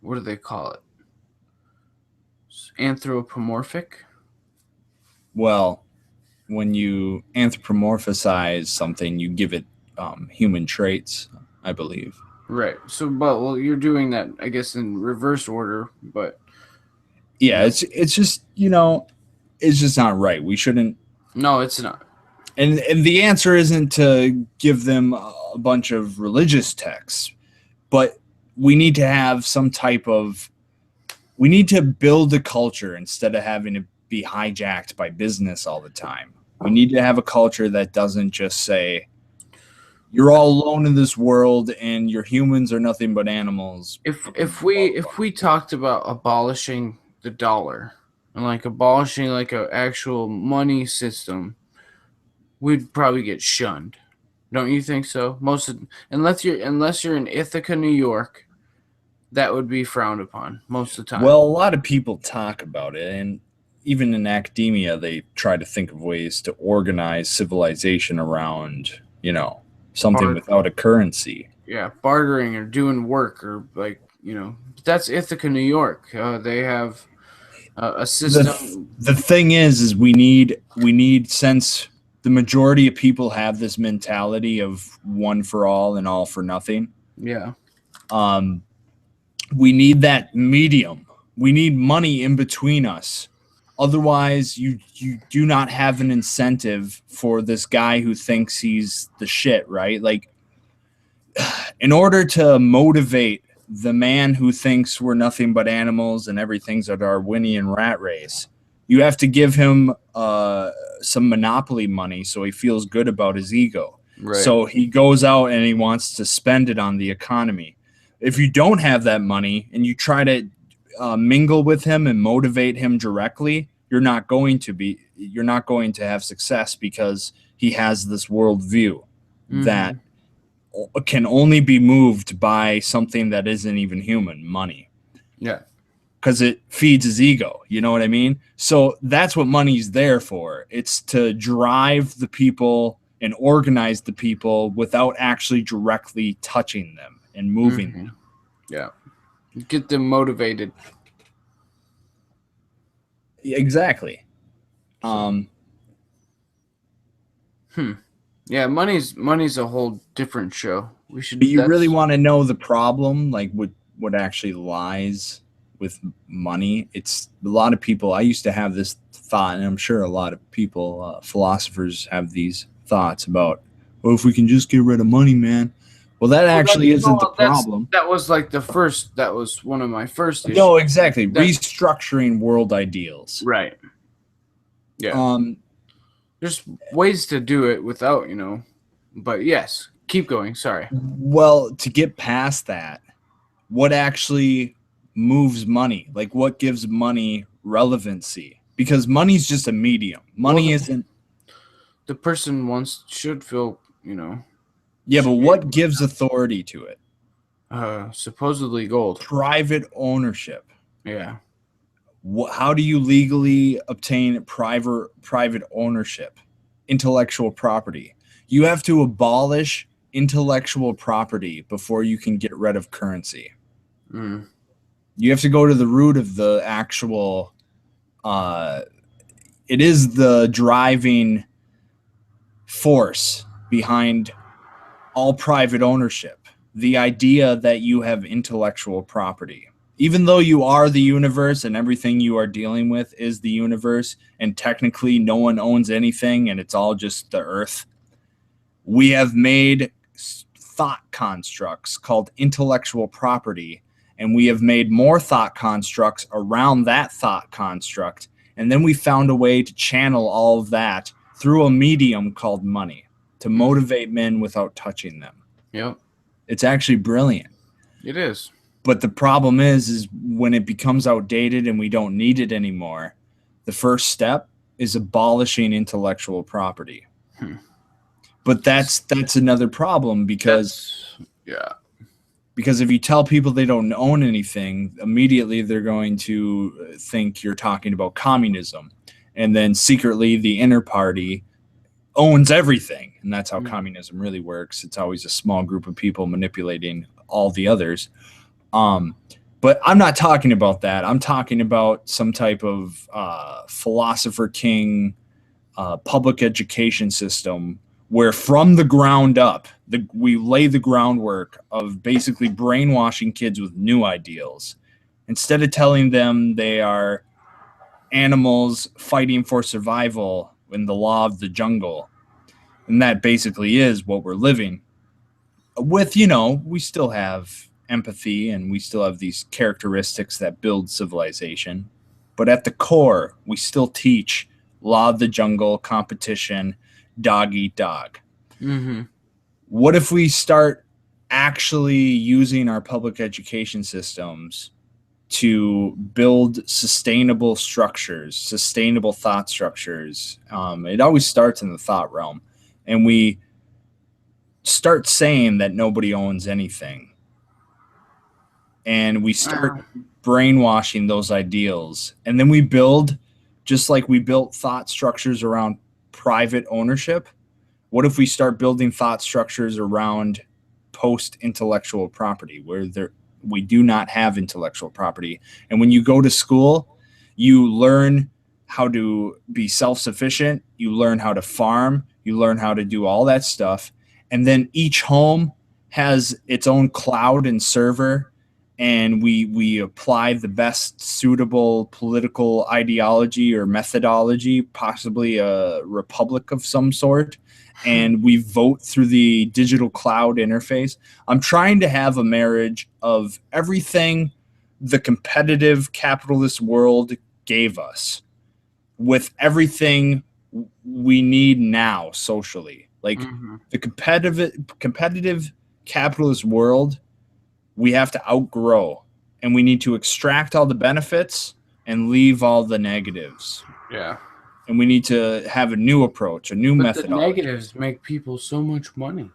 what do they call it? Anthropomorphic?
Well, when you anthropomorphize something, you give it human traits, I believe.
Right. So, well, you're doing that, I guess, in reverse order, but
yeah, it's just, it's just not right. We shouldn't.
No, it's not.
And the answer isn't to give them a bunch of religious texts, but we need to have some type of. We need to build a culture instead of having to be hijacked by business all the time. We need to have a culture that doesn't just say, you're all alone in this world and your humans are nothing but animals.
If we talked about abolishing the dollar and like abolishing like an actual money system, we'd probably get shunned. Don't you think so? Unless you're in Ithaca, New York, that would be frowned upon most of the time.
Well, a lot of people talk about it, and even in academia, they try to think of ways to organize civilization around, something without a currency.
Yeah, bartering or doing work or that's Ithaca, New York. They have a system.
The thing is we need, since the majority of people have this mentality of one for all and all for nothing.
Yeah.
We need that medium. We need money in between us. Otherwise, you do not have an incentive for this guy who thinks he's the shit, right? Like, in order to motivate the man who thinks we're nothing but animals and everything's a Darwinian rat race, you have to give him some monopoly money so he feels good about his ego. Right. So he goes out and he wants to spend it on the economy. If you don't have that money and you try to mingle with him and motivate him directly, you're not going to have success, because he has this worldview that can only be moved by something that isn't even human, money.
Yeah.
Because it feeds his ego. You know what I mean? So that's what money's there for. It's to drive the people and organize the people without actually directly touching them and moving them.
Yeah. Get them motivated.
Exactly.
Yeah, money's a whole different show. We should.
But you really want to know the problem, like what actually lies with money? It's a lot of people. I used to have this thought, and I'm sure a lot of people, philosophers, have these thoughts about, well, if we can just get rid of money, man. Well, that actually isn't the problem.
That was like that was one of my first issues.
No, exactly. Restructuring world ideals.
Right. Yeah. There's ways to do it without, but yes, keep going. Sorry.
Well, to get past that, what actually moves money? Like, what gives money relevancy? Because money's just a medium. Money isn't.
The person should feel,
Yeah, but what gives authority to it?
Supposedly gold.
Private ownership.
Yeah.
How do you legally obtain private ownership? Intellectual property. You have to abolish intellectual property before you can get rid of currency. You have to go to the root of the actual. It is the driving force behind all private ownership. The idea that you have intellectual property. Even though you are the universe and everything you are dealing with is the universe, and technically no one owns anything and it's all just the earth, we have made thought constructs called intellectual property, and we have made more thought constructs around that thought construct, and then we found a way to channel all of that through a medium called money to motivate men without touching them.
Yep.
It's actually brilliant.
It is.
But the problem is when it becomes outdated and we don't need it anymore, the first step is abolishing intellectual property. But that's another problem because if you tell people they don't own anything, immediately they're going to think you're talking about communism. And then secretly the inner party owns everything. And that's how communism really works. It's always a small group of people manipulating all the others. But I'm not talking about that. I'm talking about some type of philosopher king public education system where from the ground up, we lay the groundwork of basically brainwashing kids with new ideals. Instead of telling them they are animals fighting for survival in the law of the jungle. And that basically is what we're living with. We still have empathy and we still have these characteristics that build civilization, but at the core we still teach law of the jungle, competition, dog eat dog. What if we start actually using our public education systems to build sustainable structures, sustainable thought structures? It always starts in the thought realm, and we start saying that nobody owns anything. And we start brainwashing those ideals. And then we build, just like we built thought structures around private ownership. What if we start building thought structures around post-intellectual property, where we do not have intellectual property? And when you go to school, you learn how to be self-sufficient. You learn how to farm. You learn how to do all that stuff. And then each home has its own cloud and server. And we apply the best suitable political ideology or methodology, possibly a republic of some sort, and we vote through the digital cloud interface. I'm trying to have a marriage of everything the competitive capitalist world gave us with everything we need now socially. Like the competitive capitalist world, we have to outgrow and we need to extract all the benefits and leave all the negatives.
Yeah.
And we need to have a new approach, a new methodology.
The negatives make people so much money.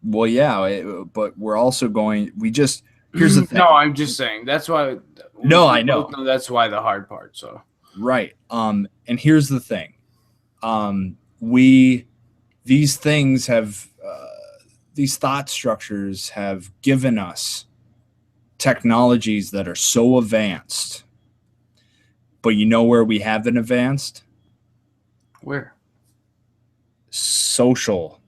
Well, yeah, but we're also going. Here's the thing.
No, I'm just saying. That's why.
No, I know.
That's why the hard part. So.
Right. And here's the thing. These things have these thought structures have given us technologies that are so advanced. But you know where we haven't advanced?
Where?
Social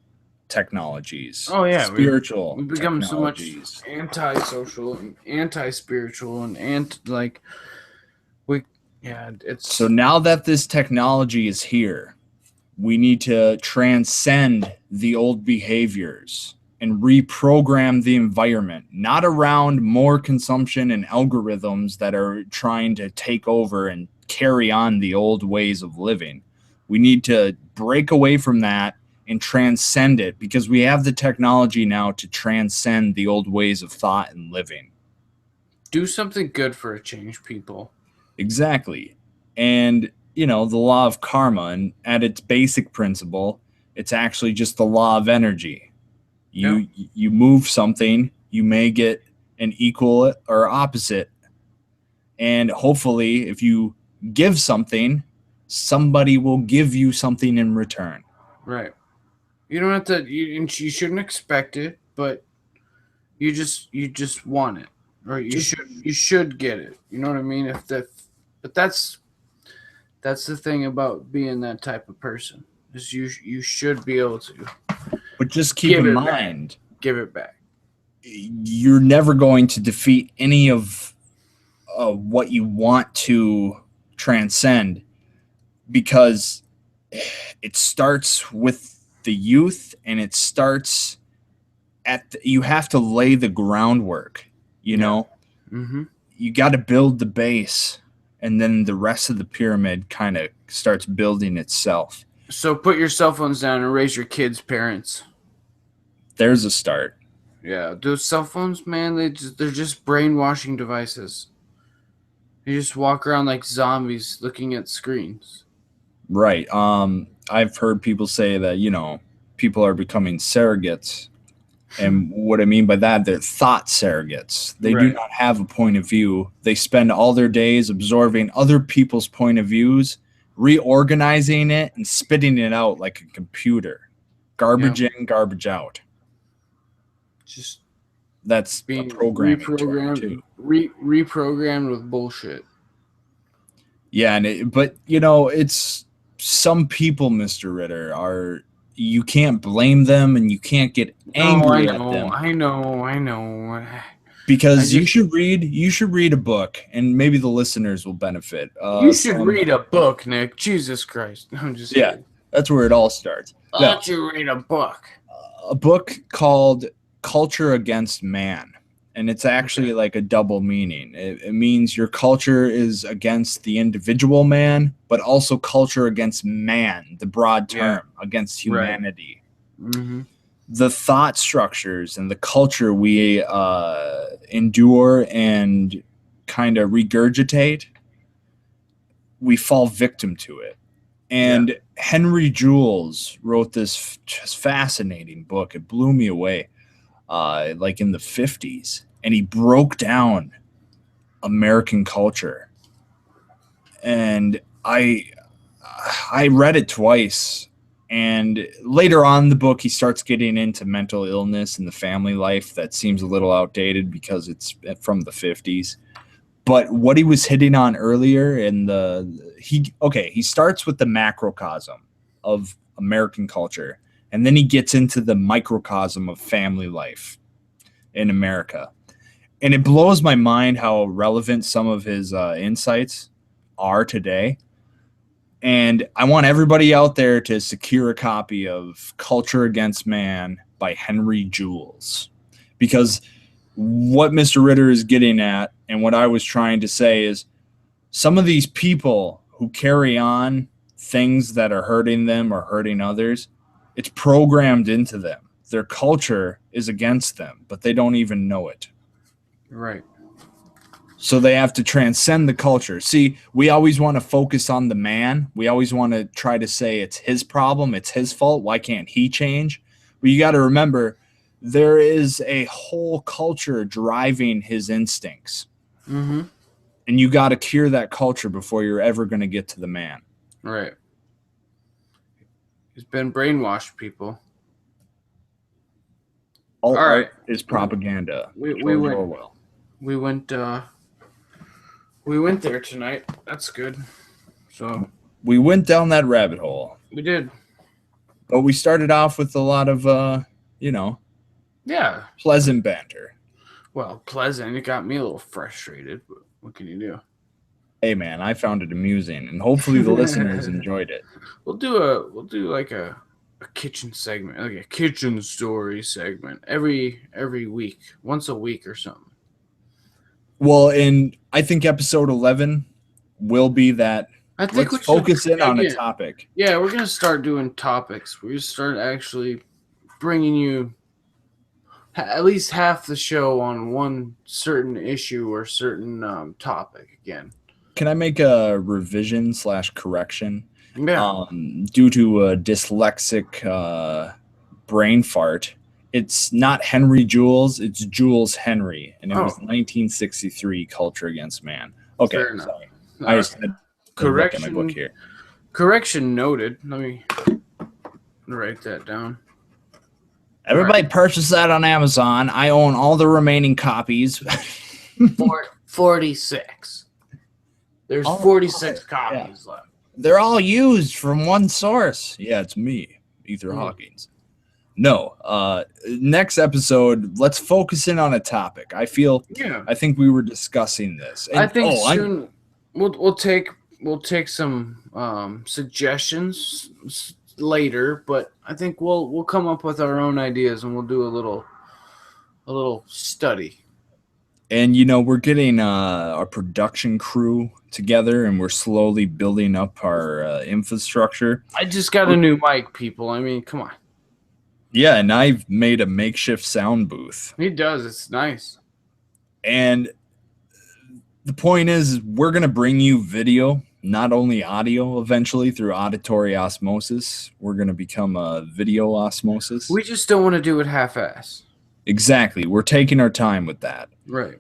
technologies.
Oh yeah,
spiritual.
We've become so much anti-social and anti-spiritual and it's
so now that this technology is here, we need to transcend the old behaviors and reprogram the environment, not around more consumption and algorithms that are trying to take over and carry on the old ways of living. We need to break away from that and transcend it, because we have the technology now to transcend the old ways of thought and living.
Do something good for a change, people.
Exactly. And, the law of karma, and at its basic principle, it's actually just the law of energy. You move something, you may get an equal or opposite. And hopefully, if you give something, somebody will give you something in return.
Right. You don't have to. You shouldn't expect it, but you just want it, or you should get it. You know what I mean? But that's the thing about being that type of person, is you should be able to.
But just keep in mind,
give it back.
You're never going to defeat any of what you want to transcend, because it starts with the youth, and it starts you have to lay the groundwork, know?
Mm-hmm.
You got to build the base, and then the rest of the pyramid kind of starts building itself.
So put your cell phones down and raise your kids' parents.
There's a start.
Yeah, those cell phones, man, they're just brainwashing devices. You just walk around like zombies looking at screens.
Right. I've heard people say that, people are becoming surrogates. And what I mean by that, they're thought surrogates. They do not have a point of view. They spend all their days absorbing other people's point of views, reorganizing it, and spitting it out like a computer. Garbage in, garbage out.
Just
that's being reprogrammed
too. Reprogrammed with bullshit.
Yeah, but it's some people, Mr. Ritter, you can't blame them, and you can't get angry at them.
I know.
Because you should read a book, and maybe the listeners will benefit.
You should read a book, Nick. Jesus Christ. I'm just kidding.
That's where it all starts.
Why don't you read a book?
A book called Culture Against Man. And it's actually like a double meaning. It means your culture is against the individual man, but also culture against man, the broad term, against humanity.
Right. Mm-hmm.
The thought structures and the culture we endure and kind of regurgitate, we fall victim to it. And Henry Jules wrote this just fascinating book. It blew me away. Like in the 50s, and he broke down American culture. And I read it twice, and later on in the book, he starts getting into mental illness and the family life that seems a little outdated because it's from the 50s. But what he was hitting on earlier he starts with the macrocosm of American culture. And then he gets into the microcosm of family life in America. And it blows my mind how relevant some of his insights are today. And I want everybody out there to secure a copy of Culture Against Man by Henry Jules. Because what Mr. Ritter is getting at, and what I was trying to say, is some of these people who carry on things that are hurting them or hurting others, it's programmed into them. Their culture is against them, but they don't even know it.
Right.
So they have to transcend the culture. See, we always want to focus on the man. We always want to try to say it's his problem, it's his fault. Why can't he change? But you got to remember, there is a whole culture driving his instincts.
Mm-hmm.
And you got to cure that culture before you're ever going to get to the man.
Right. He's been brainwashed, people.
All right, is propaganda.
We went there tonight. That's good. So
we went down that rabbit hole.
We did.
But we started off with a lot of
yeah,
pleasant banter.
Well, pleasant. It got me a little frustrated, but what can you do?
Hey man, I found it amusing, and hopefully the listeners enjoyed it.
We'll do like a kitchen segment, like a kitchen story segment every week, once a week or something.
Well, and I think episode 11 will be that.
I think
let's focus in on a topic.
Yeah, we're gonna start doing topics. We're gonna start actually bringing you at least half the show on one certain issue or certain topic again.
Can I make a revision/correction?
Yeah.
Due to a dyslexic brain fart, it's not Henry Jules, it's Jules Henry, and it was 1963 Culture Against Man. Okay, sorry. I just had
correction.
My book here.
Correction noted. Let me write that down.
Everybody purchase that on Amazon. I own all the remaining copies.
46. There's 46 copies left.
They're all used from one source. Yeah, it's me, Ether Hawkins. No, next episode, let's focus in on a topic. I think we were discussing this. And,
I think soon we'll take some suggestions later, but I think we'll come up with our own ideas and we'll do a little study.
And we're getting our production crew together, and we're slowly building up our infrastructure.
I just got a new mic, people. I mean, come on.
Yeah, and I've made a makeshift sound booth.
He does. It's nice.
And the point is, we're going to bring you video, not only audio, eventually through Auditory Osmosis. We're going to become a video osmosis.
We just don't want to do it half-ass. Exactly.
We're taking our time with that.
Right.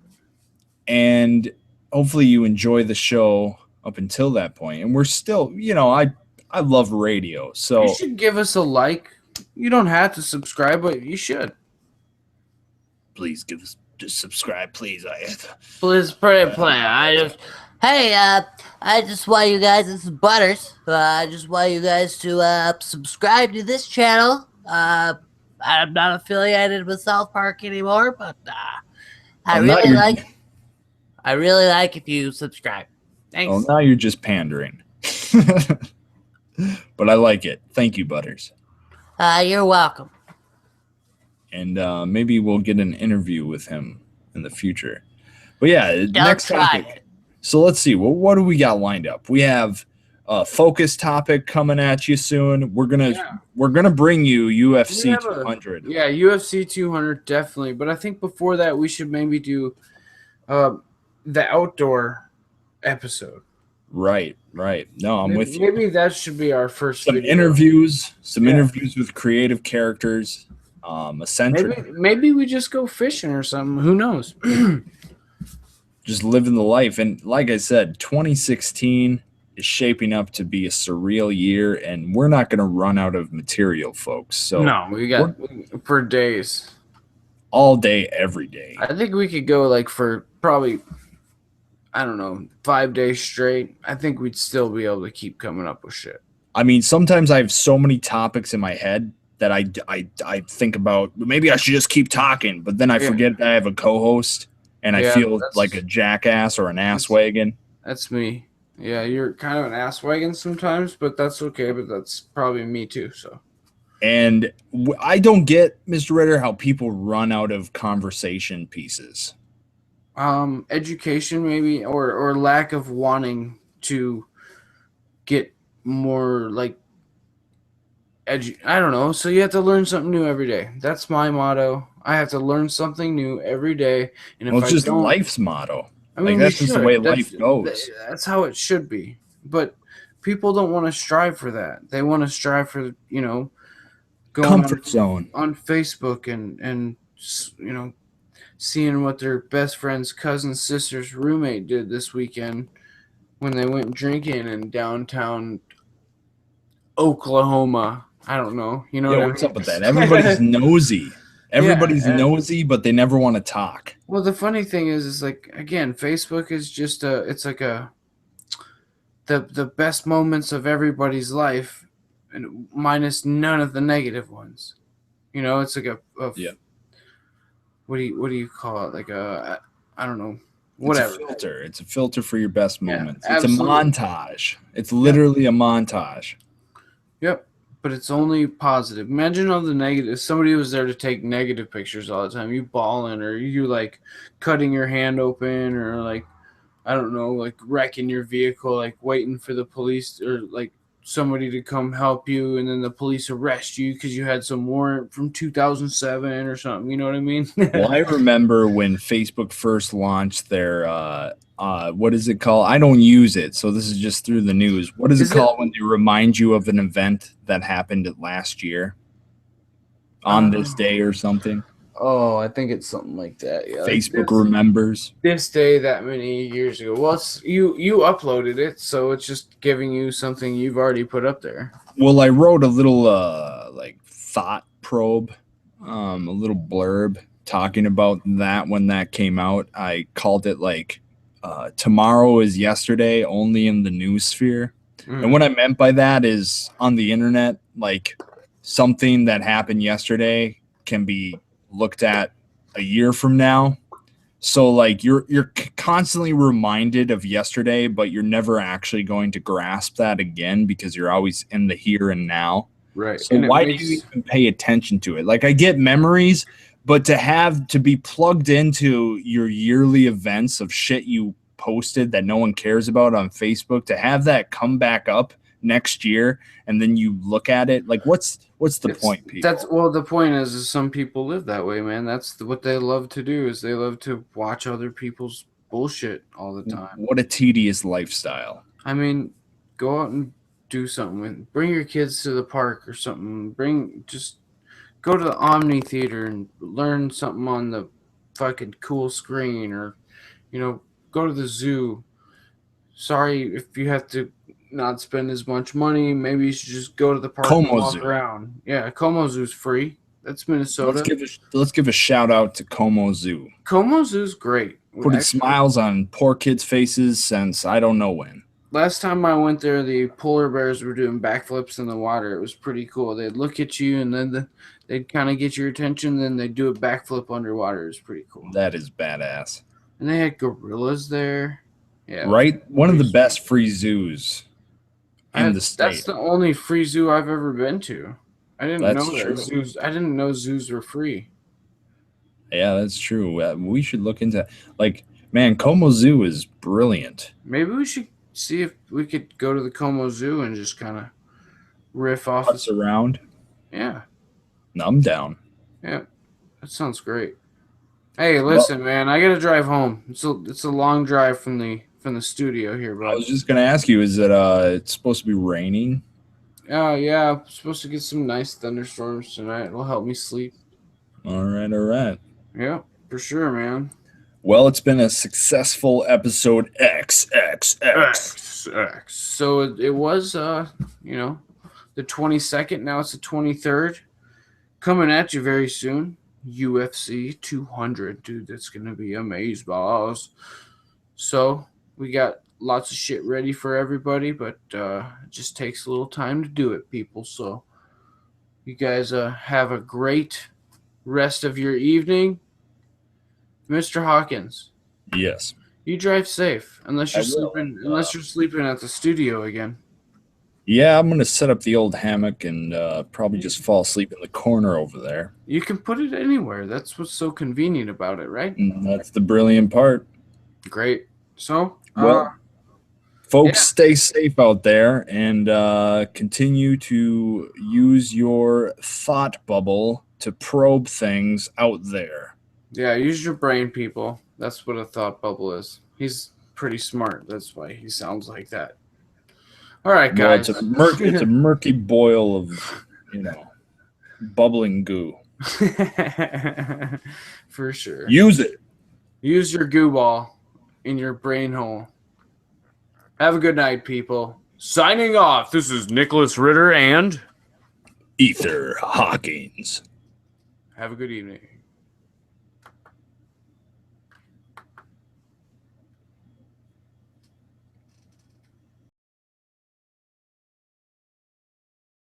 And hopefully you enjoy the show up until that point. And we're still, I love radio. So
you should give us a like. You don't have to subscribe, but you should.
Please give us just subscribe, please.
Please play. I just want you guys. This is Butters. I just want you guys to subscribe to this channel. I'm not affiliated with South Park anymore, but I really like if you subscribe. Thanks.
Well, now you're just pandering. But I like it. Thank you, Butters.
You're welcome.
And maybe we'll get an interview with him in the future. But yeah, next topic. So let's see. Well, what do we got lined up? We have a focus topic coming at you soon. We're gonna bring you UFC 200.
Yeah, UFC 200 definitely. But I think before that, we should maybe do the outdoor episode.
Right. No, I'm with you.
Maybe that should be our first
video. Interviews with creative characters.
Maybe we just go fishing or something. Who knows?
Just living the life. And like I said, 2016 is shaping up to be a surreal year, and we're not going to run out of material, folks. So
no, we got for days.
All day, every day.
I think we could go for probably, I don't know, 5 days straight. I think we'd still be able to keep coming up with shit.
I mean, sometimes I have so many topics in my head that I think about, maybe I should just keep talking, but then I forget that I have a co-host, and I feel like a jackass or an asswagon.
That's me. Yeah, you're kind of an asswagon sometimes, but that's okay. But that's probably me too. So.
And I don't get, Mr. Ritter, how people run out of conversation pieces.
Education maybe, or lack of wanting to get more I don't know. So you have to learn something new every day. That's my motto. I have to learn something new every day. And if
it's just life's motto.
I mean,
that's just the way life goes.
That's how it should be. But people don't want to strive for that. They want to strive for, going
comfort zone
on Facebook and seeing what their best friend's cousin, sister's roommate did this weekend when they went drinking in downtown Oklahoma. I don't know. You know what
what's up with that? Everybody's nosy. Everybody's nosy, but they never want to talk.
Well, the funny thing is like, again, Facebook is just the best moments of everybody's life, and minus none of the negative ones. It's like what do you call it? Like I don't know. Whatever.
It's a filter for your best moments.
Yeah,
it's a montage. It's literally a montage.
Yep. But it's only positive. Imagine all the negative. If somebody was there to take negative pictures all the time, you bawling, or you like cutting your hand open, or like, I don't know, like wrecking your vehicle, like waiting for the police or like somebody to come help you, and then the police arrest you because you had some warrant from 2007 or something. You know what I mean?
Well, I remember when Facebook first launched their what is it called? I don't use it, so this is just through the news. What is it called when they remind you of an event that happened last year on this day or something?
Oh, I think it's something like that. Yeah,
Facebook remembers
this day that many years ago. Well, you uploaded it, so it's just giving you something you've already put up there.
Well, I wrote a little like thought probe, a little blurb talking about that when that came out. I called it like tomorrow is yesterday, only in the news sphere. And what I meant by that is on the internet, like something that happened yesterday can be looked at a year from now. So like you're constantly reminded of yesterday, but you're never actually going to grasp that again because you're always in the here and now.
Right.
So why do you even pay attention to it? Like I get memories, but to be plugged into your yearly events of shit you posted that no one cares about on Facebook, to have that come back up next year and then you look at it, like what's the point, people?
The point is some people live that way, man. That's what they love to do, is they love to watch other people's bullshit all the time.
What a tedious lifestyle.
I mean, go out and do something. Bring your kids to the park or something. Just go to the Omni Theater and learn something on the fucking cool screen, or go to the zoo. Sorry if you have to not spend as much money. Maybe you should just go to the park and walk around. Yeah, Como Zoo's free. That's Minnesota.
Let's give a shout out to Como Zoo.
Como Zoo's great.
Putting smiles on poor kids' faces since I don't know when.
Last time I went there, the polar bears were doing backflips in the water. It was pretty cool. They'd look at you, and then they'd kind of get your attention. Then they'd do a backflip underwater. It was pretty cool.
That is badass.
And they had gorillas there. Yeah.
Right? One of the best free zoos in the state.
That's the only free zoo I've ever been to. I didn't know zoos were free.
Yeah, that's true. We should look into, like, man, Como Zoo is brilliant.
Maybe we should see if we could go to the Como Zoo and just kind of riff off.
Putz around.
Yeah.
No, I'm down.
Yeah, that sounds great. Hey, listen, man, I gotta drive home. It's a long drive from the studio here, bro.
I was just gonna ask you, is it it's supposed to be raining?
Yeah, I'm supposed to get some nice thunderstorms tonight. It'll help me sleep.
All right.
Yeah, for sure, man.
Well, it's been a successful episode XXX.
So it was the 22nd. Now it's the 23rd. Coming at you very soon. UFC 200, dude. That's gonna be amazing, balls. So we got lots of shit ready for everybody, but it just takes a little time to do it, people. So you guys have a great rest of your evening. Mr. Hawkins.
Yes.
You drive safe, unless you're sleeping at the studio again.
Yeah, I'm gonna set up the old hammock and probably just fall asleep in the corner over there.
You can put it anywhere. That's what's so convenient about it, right?
That's the brilliant part.
Great. So,
folks, stay safe out there and continue to use your thought bubble to probe things out there.
Yeah, use your brain, people. That's what a thought bubble is. He's pretty smart. That's why he sounds like that. All right, guys.
Well, it's a murky boil of, bubbling goo.
For sure.
Use it.
Use your goo ball in your brain hole. Have a good night, people. Signing off. This is Nicholas Ritter and
Ether Hawkins.
Have a good evening.